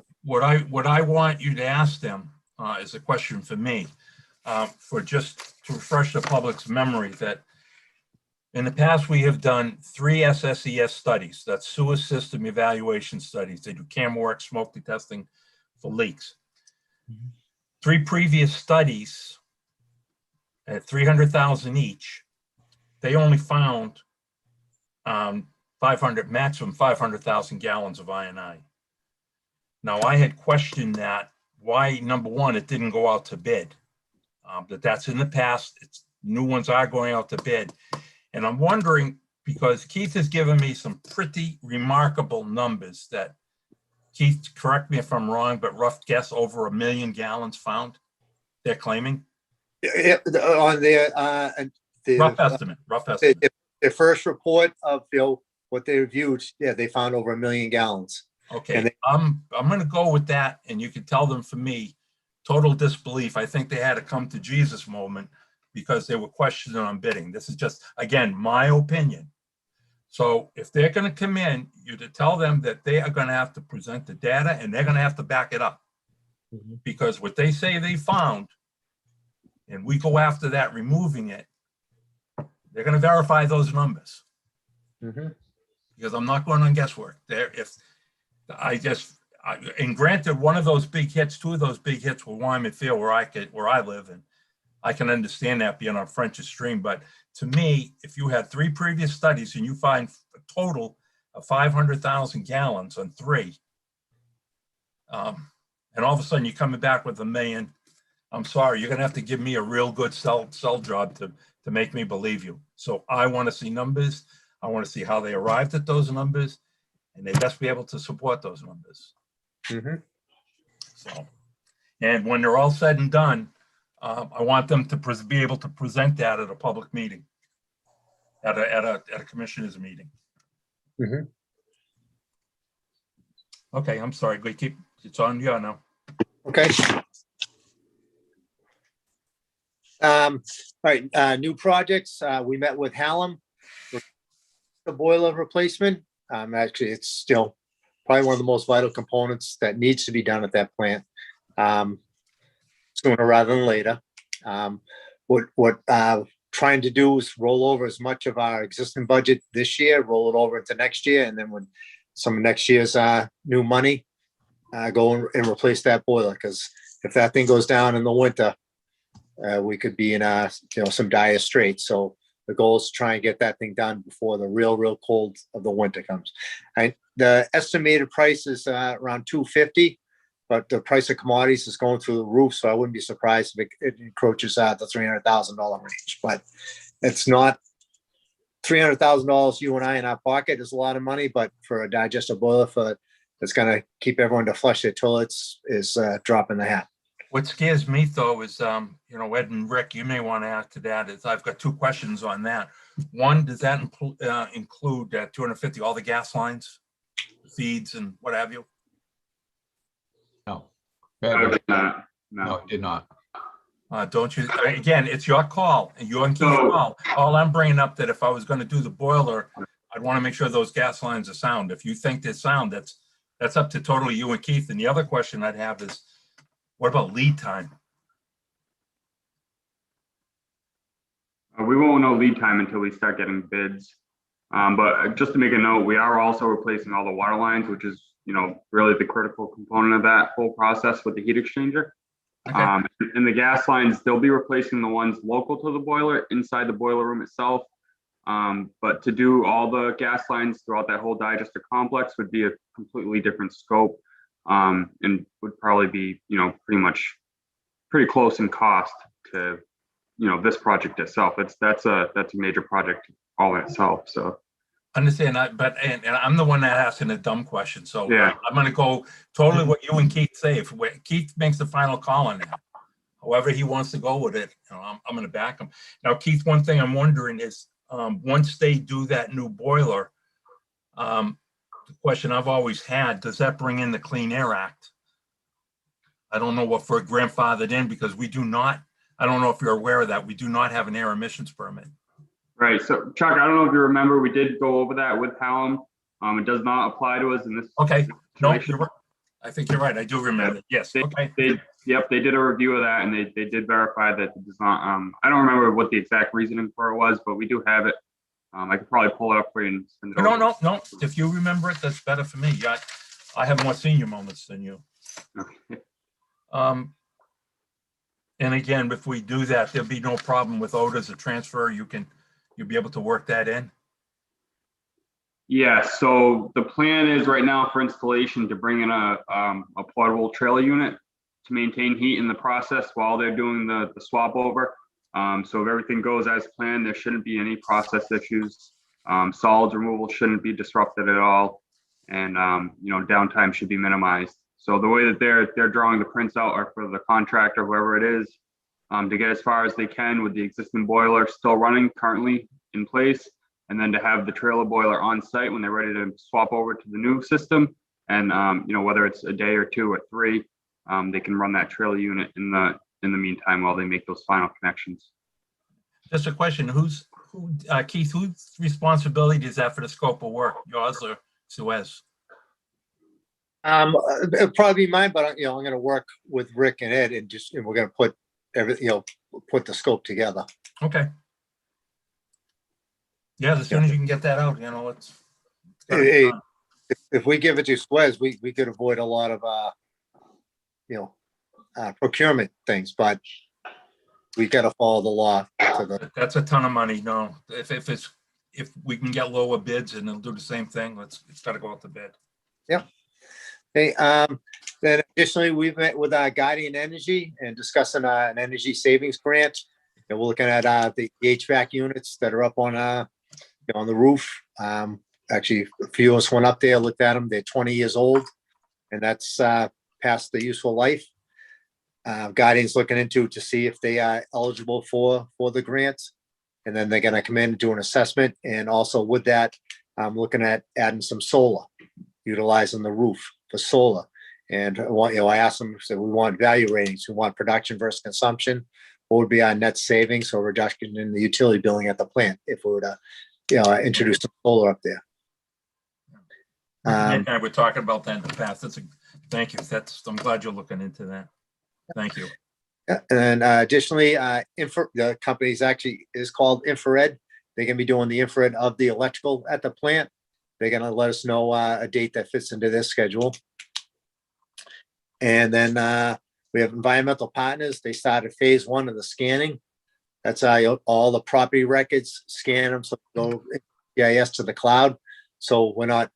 I want you to ask them is a question for me, for just to refresh the public's memory that in the past we have done 3 SSES studies. That's sewer system evaluation studies. They do camera work, smoke detecting for leaks. 3 previous studies at 300,000 each. They only found 500,000 gallons of I&I. Now I had questioned that why, number one, it didn't go out to bid. That's in the past. New ones are going out to bid. And I'm wondering, because Keith has given me some pretty remarkable numbers that, Keith, correct me if I'm wrong, but rough guess over 1 million gallons found, they're claiming? On their Rough estimate. Their first report of what they reviewed, they found over 1 million gallons. Okay, I'm going to go with that, and you can tell them for me, total disbelief. I think they had a come to Jesus moment because they were questioning on bidding. This is just, again, my opinion. So if they're going to come in, you to tell them that they are going to have to present the data and they're going to have to back it up. Because what they say they found, and we go after that, removing it, they're going to verify those numbers. Because I'm not going on guesswork. And granted, one of those big hits, two of those big hits were Wyman Field where I live, and I can understand that being on French's Stream. But to me, if you had 3 previous studies and you find a total of 500,000 gallons on 3, and all of a sudden you're coming back with $1 million, I'm sorry, you're gonna have to give me a real good sell job to make me believe you. So I want to see numbers. I want to see how they arrived at those numbers, and they best be able to support those numbers. Mhm. So, and when they're all said and done, I want them to be able to present that at a public meeting, at a commissioners meeting. Mhm. Okay, I'm sorry. Go keep. It's on you now. Okay. All right, new projects. We met with Hallam. The boiler replacement. Actually, it's still probably one of the most vital components that needs to be done at that plant. Sooner rather than later. What trying to do is roll over as much of our existing budget this year, roll it over into next year, and then when some of next year's new money, go and replace that boiler, because if that thing goes down in the winter, we could be in some dire straits. So the goal is to try and get that thing done before the real cold of the winter comes. The estimated price is around $250, but the price of commodities is going through the roof, so I wouldn't be surprised if it encroaches the $300,000 range. But it's not $300,000 you and I in our pocket is a lot of money, but for a digester boiler that's going to keep everyone to flush their toilets is dropping the hat. What scares me though is, Ed and Rick, you may want to add to that. Is I've got 2 questions on that. One, does that include 250, all the gas lines, feeds and what have you? No. No, No, it did not. Don't you, again, it's your call and your and Keith's call. All I'm bringing up that if I was going to do the boiler, I'd want to make sure those gas lines are sound. If you think they're sound, that's up to totally you and Keith. And the other question I'd have is, what about lead time? We won't know lead time until we start getting bids. But just to make a note, we are also replacing all the water lines, which is, really the critical component of that whole process with the heat exchanger. Okay. And the gas lines, they'll be replacing the ones local to the boiler inside the boiler room itself. But to do all the gas lines throughout that whole digester complex would be a completely different scope, and would probably be, pretty close in cost to, this project itself. That's a major project all in itself. So. Understand that, but and I'm the one that asking a dumb question, so Yeah. I'm going to go totally what you and Keith say. If Keith makes the final call on that, however he wants to go with it, I'm going to back him. Now, Keith, one thing I'm wondering is, once they do that new boiler, the question I've always had, does that bring in the Clean Air Act? I don't know what for grandfathered in, because we do not. I don't know if you're aware of that. We do not have an air emissions permit. Right. So Chuck, I don't know if you remember, we did go over that with Hallam. It does not apply to us in this. Okay. No, situation. you're right. I think you're right. I do remember. Yes. Okay. They did a review of that, and they did verify that it does not. I don't remember what the exact reasoning for it was, but we do have it. I could probably pull it up for you and send it over. No. If you remember it, that's better for me. Yeah, I have more senior moments than you. Okay. And again, if we do that, there'll be no problem with odors or transfer. You'll be able to work that in. Yeah, so the plan is right now for installation to bring in a portable trailer unit to maintain heat in the process while they're doing the swap over. So if everything goes as planned, there shouldn't be any process issues. Solids removal shouldn't be disrupted at all, and downtime should be minimized. So the way that they're drawing the prints out are for the contractor, whoever it is, to get as far as they can with the existing boiler still running currently in place, and then to have the trailer boiler on site when they're ready to swap over to the new system. And whether it's a day or 2 or 3, they can run that trailer unit in the meantime while they make those final connections. Just a question: Keith? Whose responsibility is that for the scope of work? Yours or Suez? It'll probably be mine, but I'm going to work with Rick and Ed, and we're going to put everything, put the scope together. Okay. Yeah, as soon as you can get that out, let's. Hey, if we give it to Suez, we could avoid a lot of, procurement things, but we gotta follow the law. to the- That's a ton of money. No, if we can get lower bids and they'll do the same thing, it's gotta go out to bid. Hey, then additionally, we've met with Guardian Energy and discussing an energy savings grant. And we're looking at the HVAC units that are up on the roof. Actually, a few of us went up there, looked at them. They're 20 years old, and that's past the useful life. Guardian's looking into to see if they are eligible for the grant. And then they're gonna come in and do an assessment. And also with that, I'm looking at adding some solar, utilizing the roof for solar. And I asked them, so we want value ratings, we want production versus consumption. What would be our net savings or reduction in the utility billing at the plant if we were to, introduce some solar up there? And we're talking about that in the past. Thank you. I'm glad you're looking into that. Thank you. Yeah, and additionally, the company's actually is called Infrared. They're gonna be doing the infrared of the electrical at the plant. They're gonna let us know a date that fits into their schedule. And then we have environmental partners. They started phase 1 of the scanning. That's all the property records, scan them, so they go GIS to the cloud. So we're not,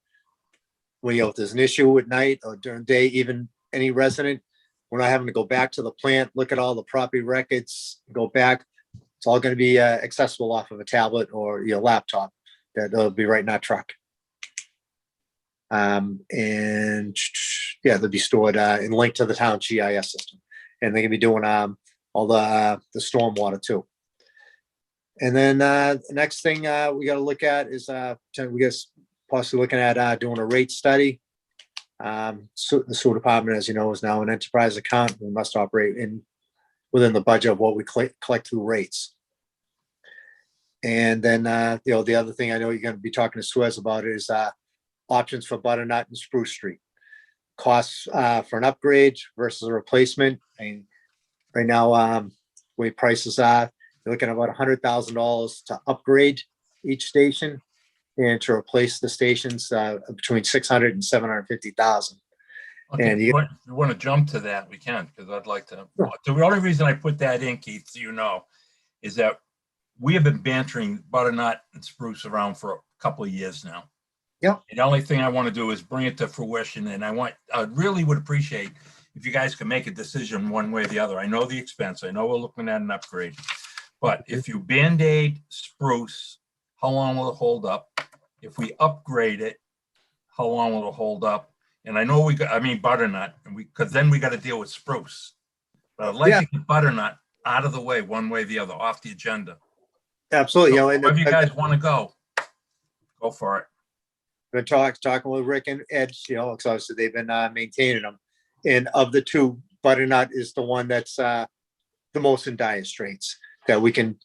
if there's an issue at night or during the day, even any resident, we're not having to go back to the plant, look at all the property records, go back. It's all going to be accessible off of a tablet or your laptop that'll be right in our truck. And they'll be stored and linked to the town GIS system. And they're gonna be doing all the stormwater too. And then the next thing we got to look at is we guess possibly looking at doing a rate study. So the sewer department, as you know, is now an enterprise account. We must operate within the budget of what we collect through rates. And then the other thing I know you're going to be talking to Suez about is options for Butternut and Spruce Street. Costs for an upgrade versus a replacement. And right now, way prices are, you're looking at about $100,000 to upgrade each station, and to replace the stations between $600,000 and $750,000. Okay, And if you want to jump to that, we can, because I'd like to. The only reason I put that in, Keith, is that we have been bantering Butternut and Spruce around for a couple of years now. Yep. The only thing I want to do is bring it to fruition, and I really would appreciate if you guys could make a decision one way or the other. I know the expense. I know we're looking at an upgrade, but if you Band-Aid Spruce, how long will it hold up? If we upgrade it, how long will it hold up? And I know Butternut, because then we got to deal with Spruce. But I'd like to get Butternut out of the way, one way or the other, off the agenda. Absolutely. So wherever you guys want to go for it. Been talking with Rick and Ed, because obviously they've been maintaining them. And of the two, Butternut is the one that's the most in dire straits, that we can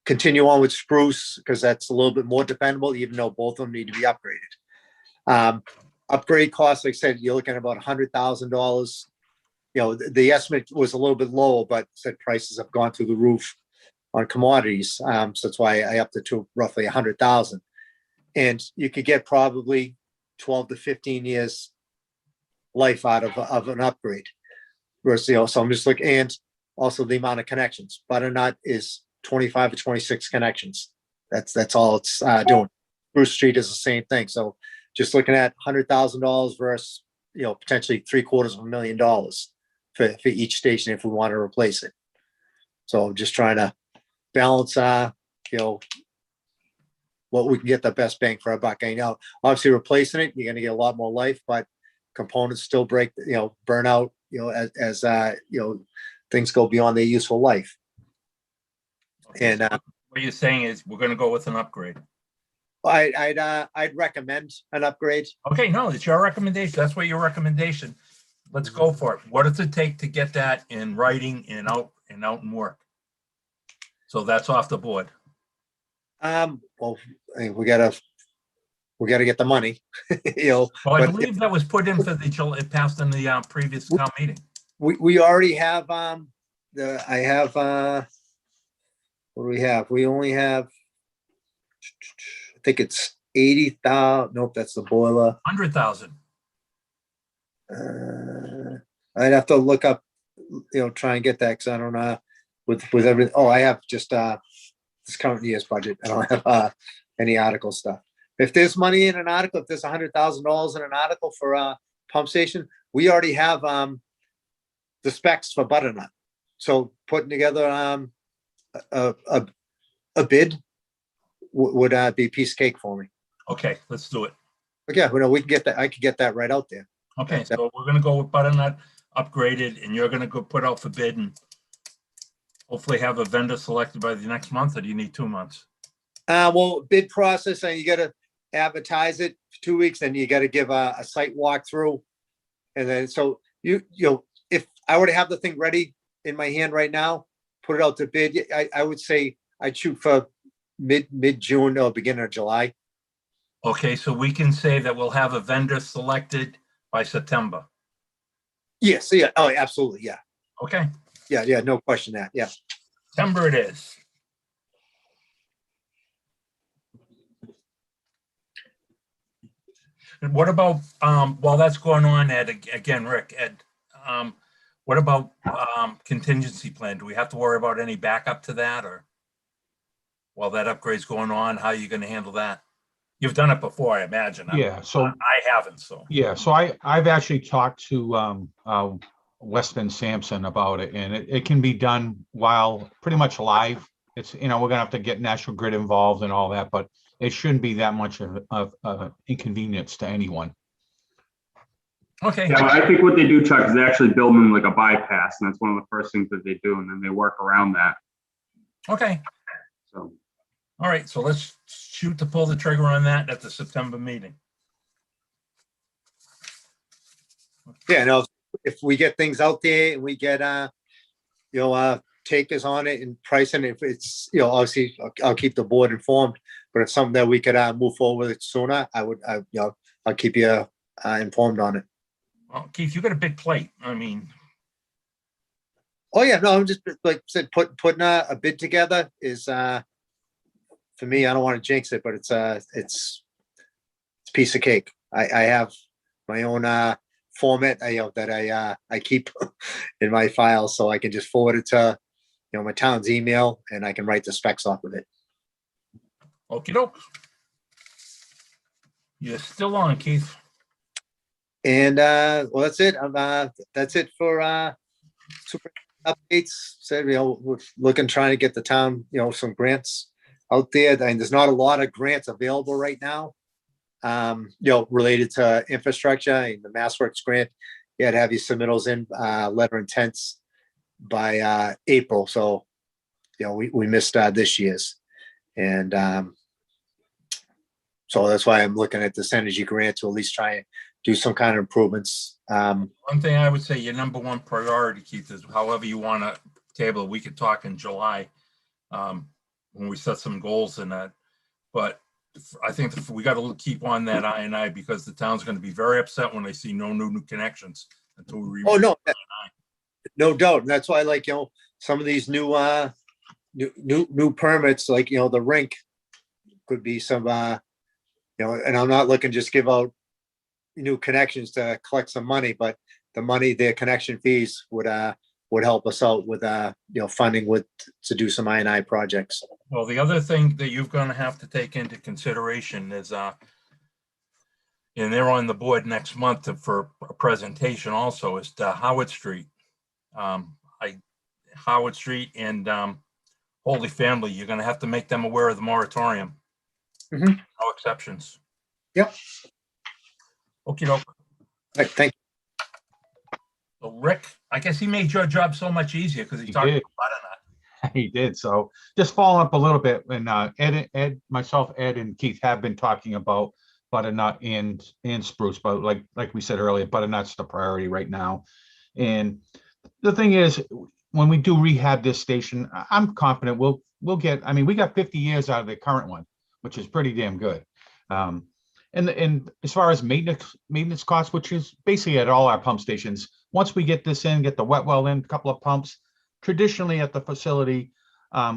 continue on with Spruce because that's a little bit more dependable, even though both of them need to be upgraded. Upgrade costs, like I said, you're looking at about $100,000. The estimate was a little bit lower, but said prices have gone through the roof on commodities. So that's why I upped it to roughly 100,000. And you could get probably 12 to 15 years life out of an upgrade. Versus, so I'm just looking, and also the amount of connections. Butternut is 25 to 26 connections. That's all it's doing. Spruce Street is the same thing. So just looking at $100,000 versus, potentially $750,000 for each station if we want to replace it. So just trying to balance, what we can get the best bang for our buck. I know, obviously replacing it, you're going to get a lot more life, but components still break, burn out, as things go beyond their useful life. Okay, And so what you're saying is we're going to go with an upgrade. I'd recommend an upgrade. Okay, no, it's your recommendation. That's what your recommendation. Let's go for it. What does it take to get that in writing and out and work? So that's off the board. Well, we gotta get the money, Well, I but believe that was put in it passed in the previous town meeting. we already have, what do we have? We only have, I think it's 80,000. Nope, that's the boiler. 100,000. I'd have to look up, try and get that, because I don't know with everything. Oh, I have just this current year's budget. I don't have any article stuff. If there's money in an article, if there's $100,000 in an article for pump station, we already have the specs for Butternut. So putting together a bid would be a piece of cake for me. Okay, let's do it. But yeah, we can get that. I could get that right out there. Okay, so we're gonna go with Butternut upgraded, and you're gonna go put out for bid and hopefully have a vendor selected by the next month, or do you need 2 months? Well, bid process, and you gotta advertise it for 2 weeks, then you gotta give a site walkthrough. And then, so if I were to have the thing ready in my hand right now, put it out to bid, I would say I'd shoot for mid-June or beginning of July. Okay, so we can say that we'll have a vendor selected by September. Yes, yeah, oh, absolutely, yeah. Okay, Yeah, no question that, yeah. September it is. And what about, while that's going on, Ed, again, Rick, Ed, what about contingency plan? Do we have to worry about any backup to that, or while that upgrade's going on, how are you gonna handle that? You've done it before, I imagine. Yeah, so, I haven't, so. yeah, so I've actually talked to Weston Sampson about it, and it can be done while pretty much live. It's, we're gonna have to get National Grid involved and all that, but it shouldn't be that much of inconvenience to anyone. Okay, Yeah, I think what they do, Chuck, is they actually build them like a bypass, and that's one of the first things that they do, and then they work around that. okay. So, All right, so let's shoot to pull the trigger on that at the September meeting. Yeah, no, if we get things out there and we get, takers on it and pricing, if it's, obviously I'll keep the board informed, but if something that we could move forward with sooner, I'll keep you informed on it. Well, Keith, you got a big plate. I mean, Oh, yeah, no, I'm just, like I said, putting a bid together is, for me, I don't want to jinx it, but it's a piece of cake. I have my own format, that I keep in my files, so I can just forward it to, my town's email, and I can write the specs off of it. okie doke. You're still on, Keith. And well, that's it. That's it for super updates. Said, we're trying to get the town, some grants out there. And there's not a lot of grants available right now, related to infrastructure. And the MassWorks grant, you had to have your submittals in, letter intents by April. So, we missed this year's. And so that's why I'm looking at this energy grant to at least try and do some kind of improvements. One thing I would say your number one priority, Keith, is however you want to table it. We could talk in July when we set some goals in that. But I think we got to keep on that I&I, because the town's going to be very upset when they see no new connections until we. Oh, no, no doubt. And that's why, some of these new permits, like, the rink could be some, and I'm not looking just give out new connections to collect some money, but the money, their connection fees would help us out with, funding to do some I&I projects. Well, the other thing that you're going to have to take into consideration is, and they're on the board next month for a presentation also, is to Howard Street. Howard Street and Holy Family, you're going to have to make them aware of the moratorium. Mhm. No exceptions. Yep. Okey doke. Right, thank you. So Rick, I guess he made your job so much easier because he He talked did. about Butternut. He did. So just following up a little bit, and Ed, myself, Ed, and Keith have been talking about Butternut and Spruce, but like we said earlier, Butternut's the priority right now. And the thing is, when we do rehab this station, I'm confident we'll get. I mean, we got 50 years out of the current one, which is pretty damn good. And as far as maintenance costs, which is basically at all our pump stations, once we get this in, get the wet well in, a couple of pumps, traditionally at the facility,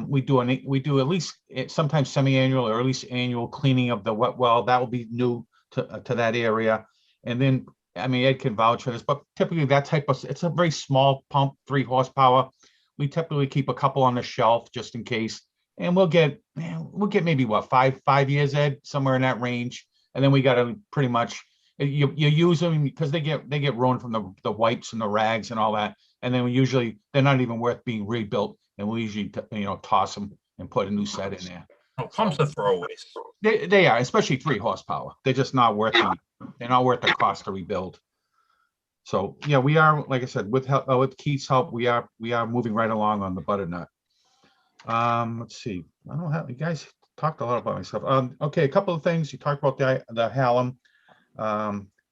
we do at least sometimes semi-annual or at least annual cleaning of the wet well. That will be new to that area. And then, I mean, Ed can vouch for this, but typically that type of, it's a very small pump, 3 horsepower. We typically keep a couple on the shelf just in case. And we'll get maybe what, 5 years, Ed, somewhere in that range. And then we got to pretty much, you use them because they get ruined from the wipes and the rags and all that. And then they're not even worth being rebuilt. And we usually, toss them and put a new set in there. No, pumps are throwaways. They are, especially 3 horsepower. They're just not worth they're not worth the cost to rebuild. So yeah, we are, like I said, with help, with Keith's help, we are moving right along on the butternut. Let's see. I don't have, you guys talked a lot about myself. Okay, a couple of things. You talked about the Hallam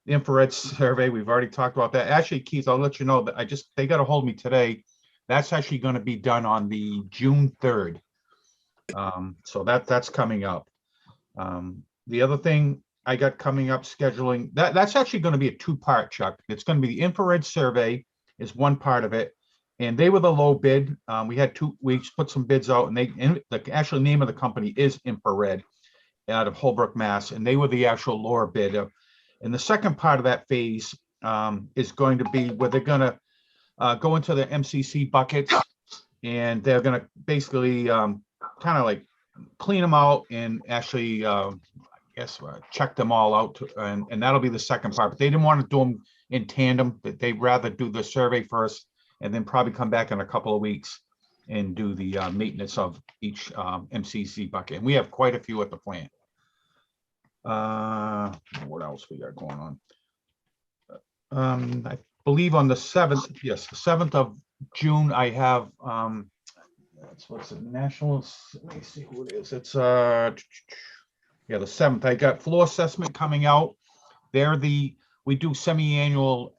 infrared survey. We've already talked about that. Actually, Keith, I'll let you know that they got a hold of me today. That's actually going to be done on the June 3rd. So that's coming up. The other thing I got coming up, scheduling, that's actually going to be a 2-part, Chuck. It's going to be the infrared survey is one part of it. And they were the low bid. We put some bids out, and the actual name of the company is Infrared out of Holbrook, Mass. And they were the actual lower bid. And the second part of that phase is going to be where they're going to go into the MCC buckets, and they're going to basically kind of like clean them out and actually, check them all out. And that'll be the second part. But they didn't want to do them in tandem. They'd rather do the survey first and then probably come back in a couple of weeks and do the maintenance of each MCC bucket. And we have quite a few at the plant. What else we got going on? I believe on the 7th, yes, the 7th of June, I have, what's it, National, let me see who it is. It's, the 7th, I got floor assessment coming out. We do semi-annual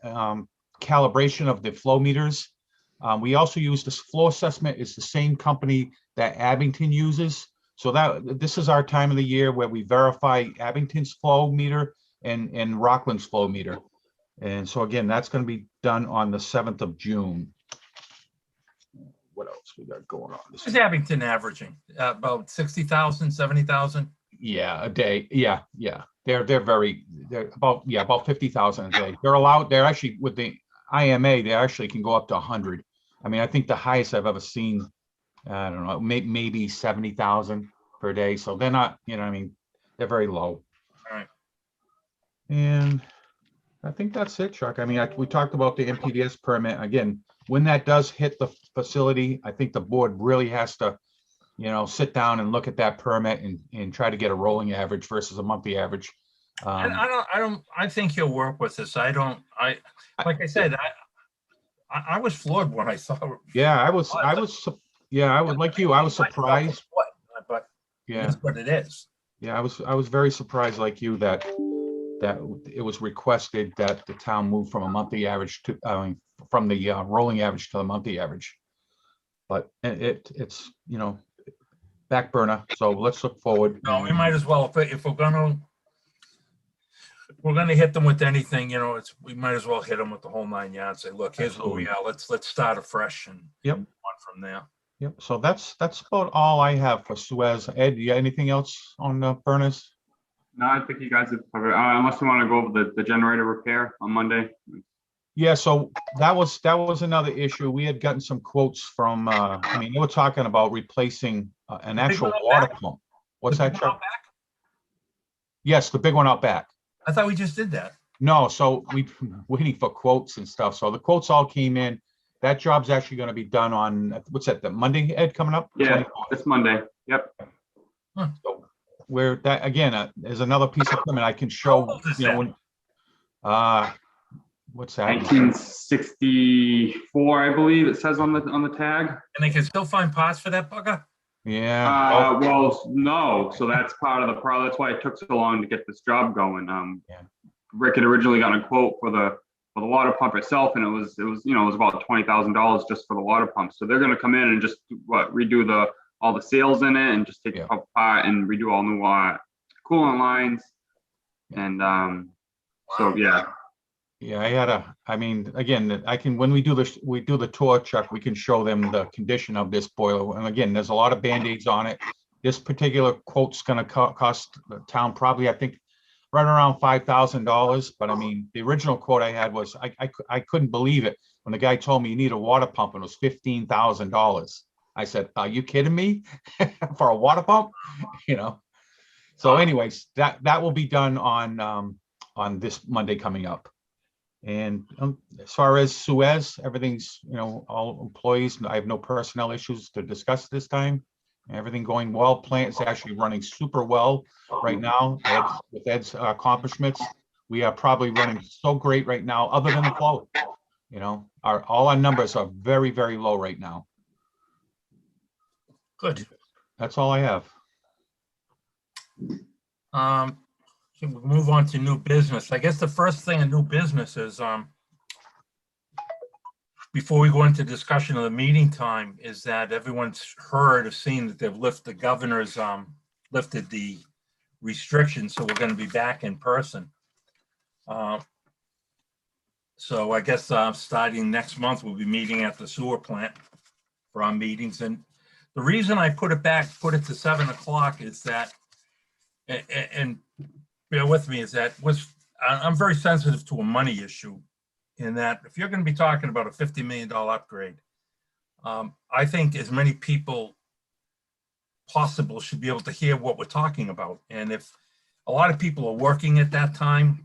calibration of the flow meters. We also use this flow assessment. It's the same company that Abington uses. So this is our time of the year where we verify Abington's flow meter and Rockland's flow meter. And so again, that's going to be done on the 7th of June. What else we got going on? What is Abington averaging? About 60,000, 70,000? Yeah, a day. Yeah. They're about 50,000 a day. They're actually with the IMA, they actually can go up to 100. I mean, I think the highest I've ever seen, I don't know, maybe 70,000 per day. So they're not, they're very low. All right. And I think that's it, Chuck. I mean, we talked about the MPDS permit. Again, when that does hit the facility, I think the board really has to, sit down and look at that permit and try to get a rolling average versus a monthly average. I think you'll work with this. Like I said, I was floored when I saw. Yeah, I was like you. I was surprised. But yeah, that's what it is. Yeah, I was very surprised like you that it was requested that the town move from a monthly average to, from the rolling average to the monthly average. But it's, back burner. So let's look forward. No, we might as well, if we're gonna hit them with anything, we might as well hit them with the whole 9 yards. Say, look, here's who we are. Let's start afresh and Yep. move on from there. Yep. So that's about all I have for Suez. Ed, you got anything else on the furnace? No, I think you guys have covered, unless you want to go over the generator repair on Monday. Yeah, so that was another issue. We had gotten some quotes from, they were talking about replacing an actual water pump. What's that, Chuck? Yes, the big one out back. I thought we just did that. No, so we waiting for quotes and stuff. So the quotes all came in. That job's actually going to be done on, what's that, the Monday, Ed, coming up? Yeah, it's Monday. Yep. So where that, again, is another piece of equipment I can show, what's that? 1964, I believe it says on the tag. And they can still find parts for that bugger? Yeah. Well, no. So that's part of the problem. That's why it took so long to get this job going. Rick had originally got a quote for the water pump itself, and it was about $20,000 just for the water pump. So they're going to come in and just redo all the seals in it and just take it apart and redo all new coolant lines. And so yeah. Yeah, I mean, again, I can, when we do the tour, Chuck, we can show them the condition of this boiler. And again, there's a lot of Band-Aids on it. This particular quote's gonna cost the town probably, I think, right around $5,000. But I mean, the original quote I had was, I couldn't believe it when the guy told me you need a water pump and it was $15,000. I said, are you kidding me? For a water pump? You know? So anyways, that will be done on this Monday coming up. And as far as Suez, everything's, all employees, I have no personnel issues to discuss this time. Everything going well. Plant is actually running super well right now. With Ed's accomplishments, we are probably running so great right now, other than the flow. All our numbers are very, very low right now. Good. That's all I have. We'll move on to new business. I guess the first thing in new business is, before we go into discussion of the meeting time, is that everyone's heard or seen that the governor's lifted the restrictions, so we're going to be back in person. So I guess starting next month, we'll be meeting at the sewer plant for our meetings. And the reason I put it to 7 o'clock is that, and bear with me, is that I'm very sensitive to a money issue, in that if you're going to be talking about a $50 million upgrade, I think as many people possible should be able to hear what we're talking about. And if a lot of people are working at that time,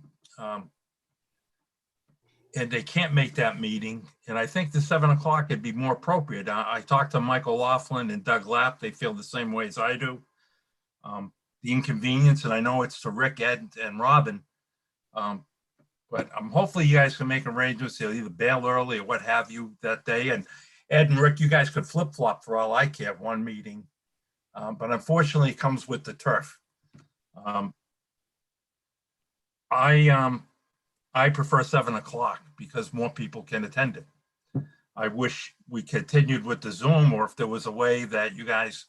and they can't make that meeting, and I think the 7 o'clock would be more appropriate. I talked to Michael Laughlin and Doug Lapp. They feel the same way as I do. The inconvenience, and I know it's to Rick, Ed, and Robin, but hopefully you guys can make arrangements. They'll either bail early or what have you that day. And Ed and Rick, you guys could flip-flop for all I care, one meeting. But unfortunately, it comes with the turf. I prefer 7 o'clock because more people can attend it. I wish we continued with the Zoom, or if there was a way that you guys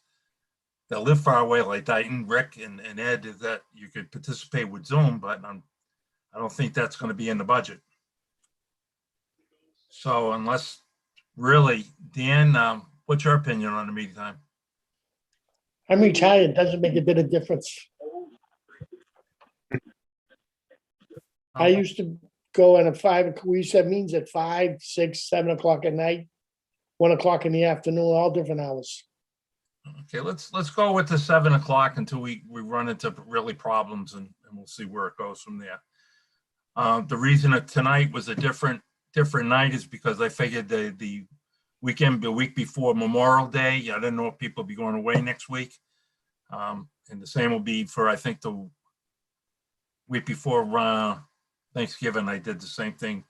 that live far away, like Dayton, Rick, and Ed, that you could participate with Zoom, but I don't think that's going to be in the budget. So unless, really, Dan, what's your opinion on the meeting time? I'm retired, doesn't make a bit of difference. I used to go at we used to have meetings at 5, 6, 7 o'clock at night, 1 o'clock in the afternoon, all different hours. Okay, let's go with the 7 o'clock until we run into really problems, and we'll see where it goes from there. The reason that tonight was a different night is because I figured the week before Memorial Day, I didn't know if people would be going away next week. And the same will be for, I think, the week before Thanksgiving. I did the same thing,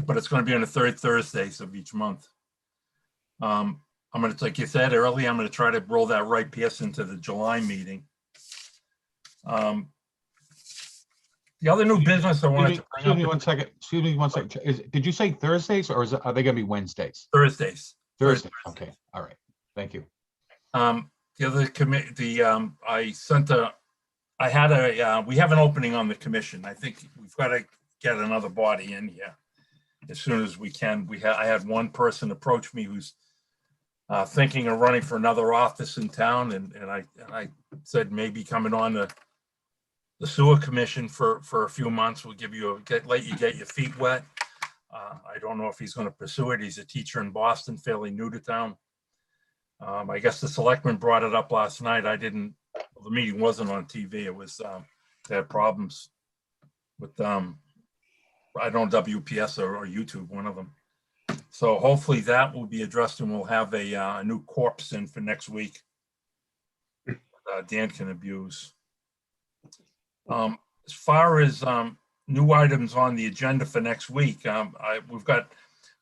but it's going to be on the third Thursdays of each month. I'm going to, like you said earlier, I'm going to try to roll that right piece into the July meeting. The other new business I wanted to bring up. Excuse me one second. Did you say Thursdays, or are they going to be Wednesdays? Thursdays. Thursday. Okay. All right. Thank you. The other committee, we have an opening on the commission. I think we've got to get another body in here as soon as we can. I had one person approach me who's thinking of running for another office in town, and I said maybe coming on the sewer commission for a few months will let you get your feet wet. I don't know if he's going to pursue it. He's a teacher in Boston, fairly new to town. I guess the selectman brought it up last night. The meeting wasn't on TV. It was, they had problems with, I don't know, WPS or YouTube, one of them. So hopefully that will be addressed, and we'll have a new corpse in for next week. Dan can abuse. As far as new items on the agenda for next week, we've got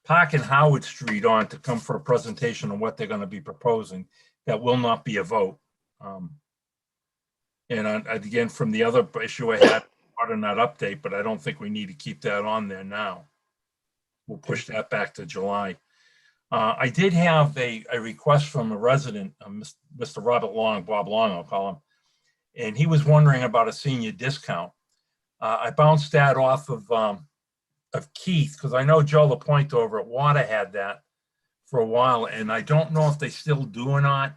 Park and Howard Street on to come for a presentation on what they're going to be proposing. That will not be a vote. And again, from the other issue I had part in that update, but I don't think we need to keep that on there now. We'll push that back to July. I did have a request from a resident, Mr. Robert Long, Bob Long, I'll call him, and he was wondering about a senior discount. I bounced that off of of Keith, because I know Joe Lapointe over at Water had that for a while, and I don't know if they still do or not.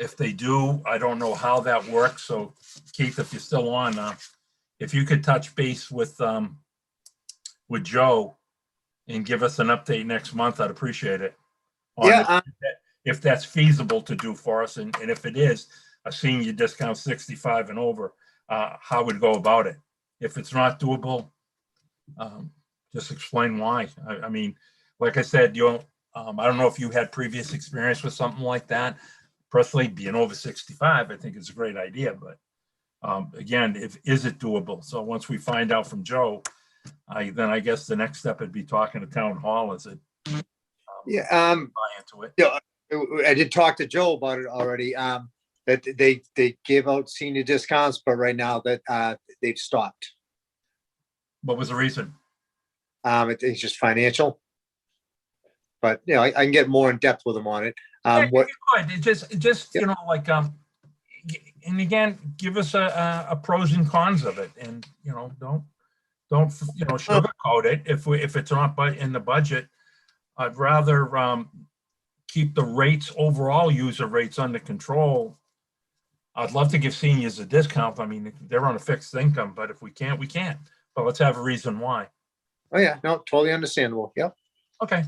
If they do, I don't know how that works. So Keith, if you're still on, if you could touch base with Joe and give us an update next month, I'd appreciate it. on Yeah, if that's feasible to do for us, and if it is, a senior discount 65 and over, how we'd go about it. If it's not doable, just explain why. I mean, like I said, I don't know if you had previous experience with something like that. Personally, being over 65, I think it's a great idea, but again, is it doable? So once we find out from Joe, then I guess the next step would be talking to town hall. Is it? yeah, Buy into it. yeah, I did talk to Joe about it already, that they give out senior discounts, but right now that, they've stopped. What was the reason? It's just financial. But, you know, I can get more in depth with them on it. Yeah, What, you could. Just you know, like and again, give us a pros and cons of it, and you know, don't sugarcoat it. If it's not in the budget, I'd rather keep the rates, overall user rates, under control. I'd love to give seniors a discount. I mean, they're on a fixed income, but if we can't, we can't. But let's have a reason why. oh yeah, no, totally understandable. Yep. Okay.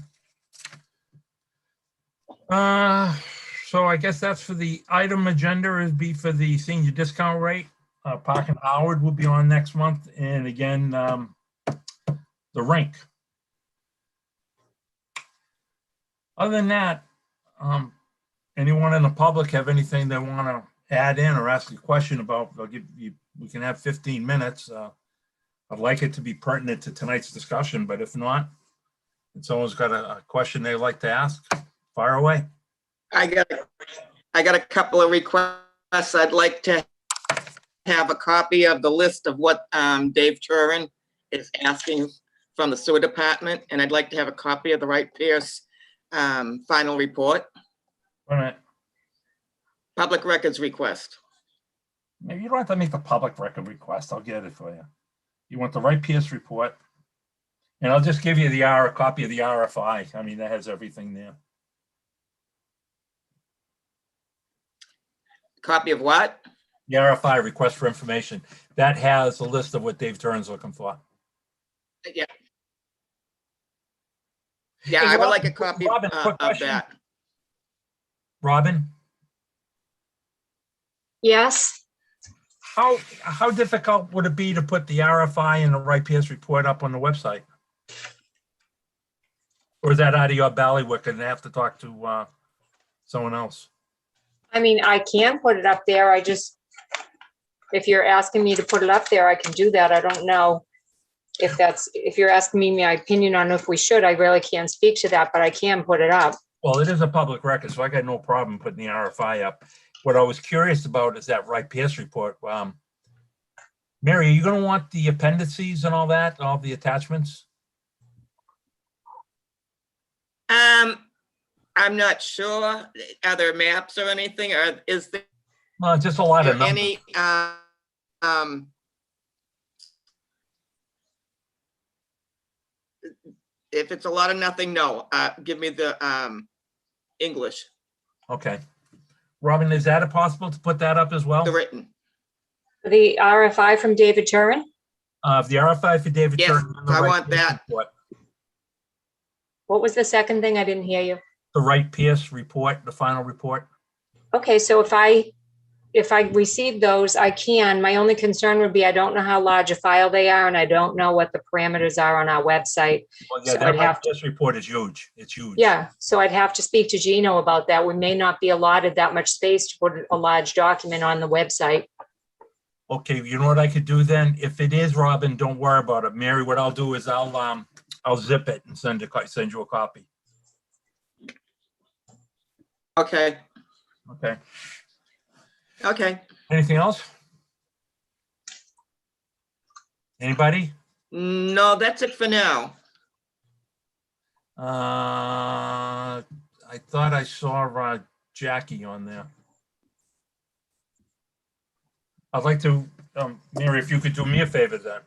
So I guess that's for the item agenda, is be for the senior discount rate. Park and Howard will be on next month, and again, the rink. Other than that, anyone in the public have anything they want to add in or ask a question about? I'll give you, we can have 15 minutes. I'd like it to be pertinent to tonight's discussion, but if not, if someone's got a question they'd like to ask, fire away. I got a couple of requests. I'd like to have a copy of the list of what Dave Turin is asking from the sewer department, and I'd like to have a copy of the Wright Pierce final report. Wait a minute. Public records request. Maybe you don't have to make the public record request. I'll get it for you. You want the Wright Pierce report? And I'll just give you a copy of the RFI. I mean, that has everything there. Copy of what? The RFI, request for information. That has a list of what Dave Turin's looking for. Yeah. Yeah, Hey, I would Robin, like a copy Robin, quick of question. that. Robin, Yes, how difficult would it be to put the RFI and the Wright Pierce report up on the website? Or is that out of your ballywick and they have to talk to someone else? I mean, I can put it up there. If you're asking me to put it up there, I can do that. I don't know if you're asking me my opinion on if we should, I really can't speak to that, but I can put it up. Well, it is a public record, so I got no problem putting the RFI up. What I was curious about is that Wright Pierce report. Mary, are you going to want the appendices and all that, all the attachments? I'm not sure. Are there maps or anything, or is there Well, just a lot of numbers. any, if it's a lot of nothing, no, give me the, English, Okay. Robin, is that possible to put that up as well? the written. The RFI from David Turin? The RFI for David Yes, Turin and the I Wright want Pierce that. report. What was the second thing? I didn't hear you. The Wright Pierce report, the final report. Okay, so if I receive those, I can. My only concern would be I don't know how large a file they are, and I don't know what the parameters are on our website. Well, yeah, So that I'd Wright have to- Pierce report is huge. It's huge. Yeah, so I'd have to speak to Gino about that. We may not be allotted that much space to put a large document on the website. Okay, you know what I could do then? If it is, Robin, don't worry about it. Mary, what I'll do is I'll zip it and send you a copy. Okay, Okay. okay. Anything else? Anybody? No, that's it for now. I thought I saw Jackie on there. I'd like to, Mary, if you could do me a favor then.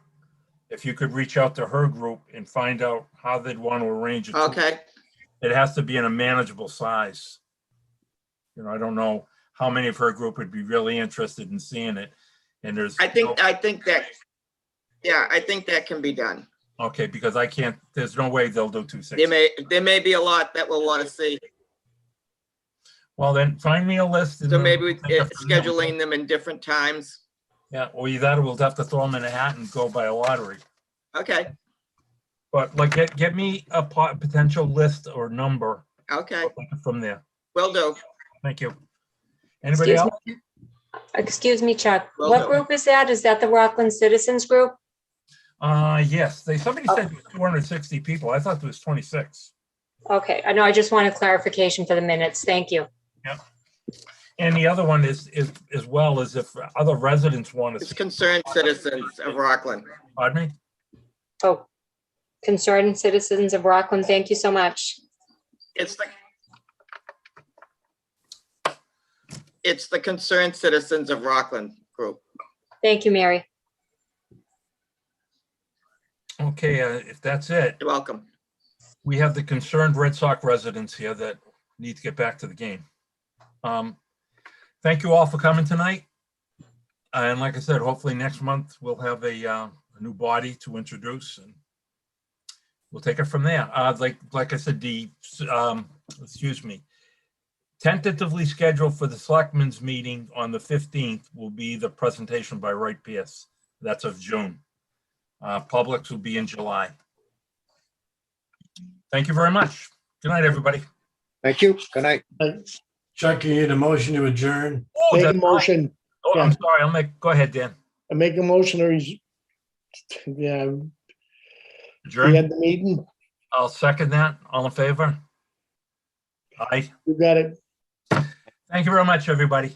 if you could reach out to her group and find out how they'd want to arrange it. Okay, It has to be in a manageable size. You know, I don't know how many of her group would be really interested in seeing it. And there's. I think that, yeah, I think that can be done. Okay, because I can't, there's no way they'll do 260. There may be a lot that we'll want to see. Well, then find me a list. and So then maybe we'll take it from there. scheduling them in different times. Yeah, or either that or we'll have to throw them in a hat and go by a lottery. Okay, But like, get me a potential list or number okay, from there. will do. Thank you. Anybody Excuse else? me. Excuse me, Chuck. Well What done. group is that? Is that the Rockland Citizens Group? Yes, somebody said 260 people. I thought there was 26. Okay, I know, I just wanted clarification for the minutes. Thank you. And the other one is as well as if other residents want It's to, concerned citizens of Rockland. pardon me? Oh, concerned citizens of Rockland, thank you so much. It's the concerned citizens of Rockland group. Thank you, Mary. Okay, if that's it, You're welcome. we have the concerned Red Sox residents here that need to get back to the game. Thank you all for coming tonight. And like I said, hopefully next month we'll have a new body to introduce and we'll take it from there. Like I said, excuse me, tentatively scheduled for the selectmen's meeting on the 15th will be the presentation by Wright Pierce. That's of June. Publix will be in July. Thank you very much. Good night, everybody. Thank you. Good night. Chuck, you need a motion to adjourn. Oh, Make a that's right. motion, Oh, I'm sorry. Go ahead, Dan. I make a motion to, yeah, we Adjourn. had the meeting. I'll second that. All in favor? Aye. You got it. Thank you very much, everybody.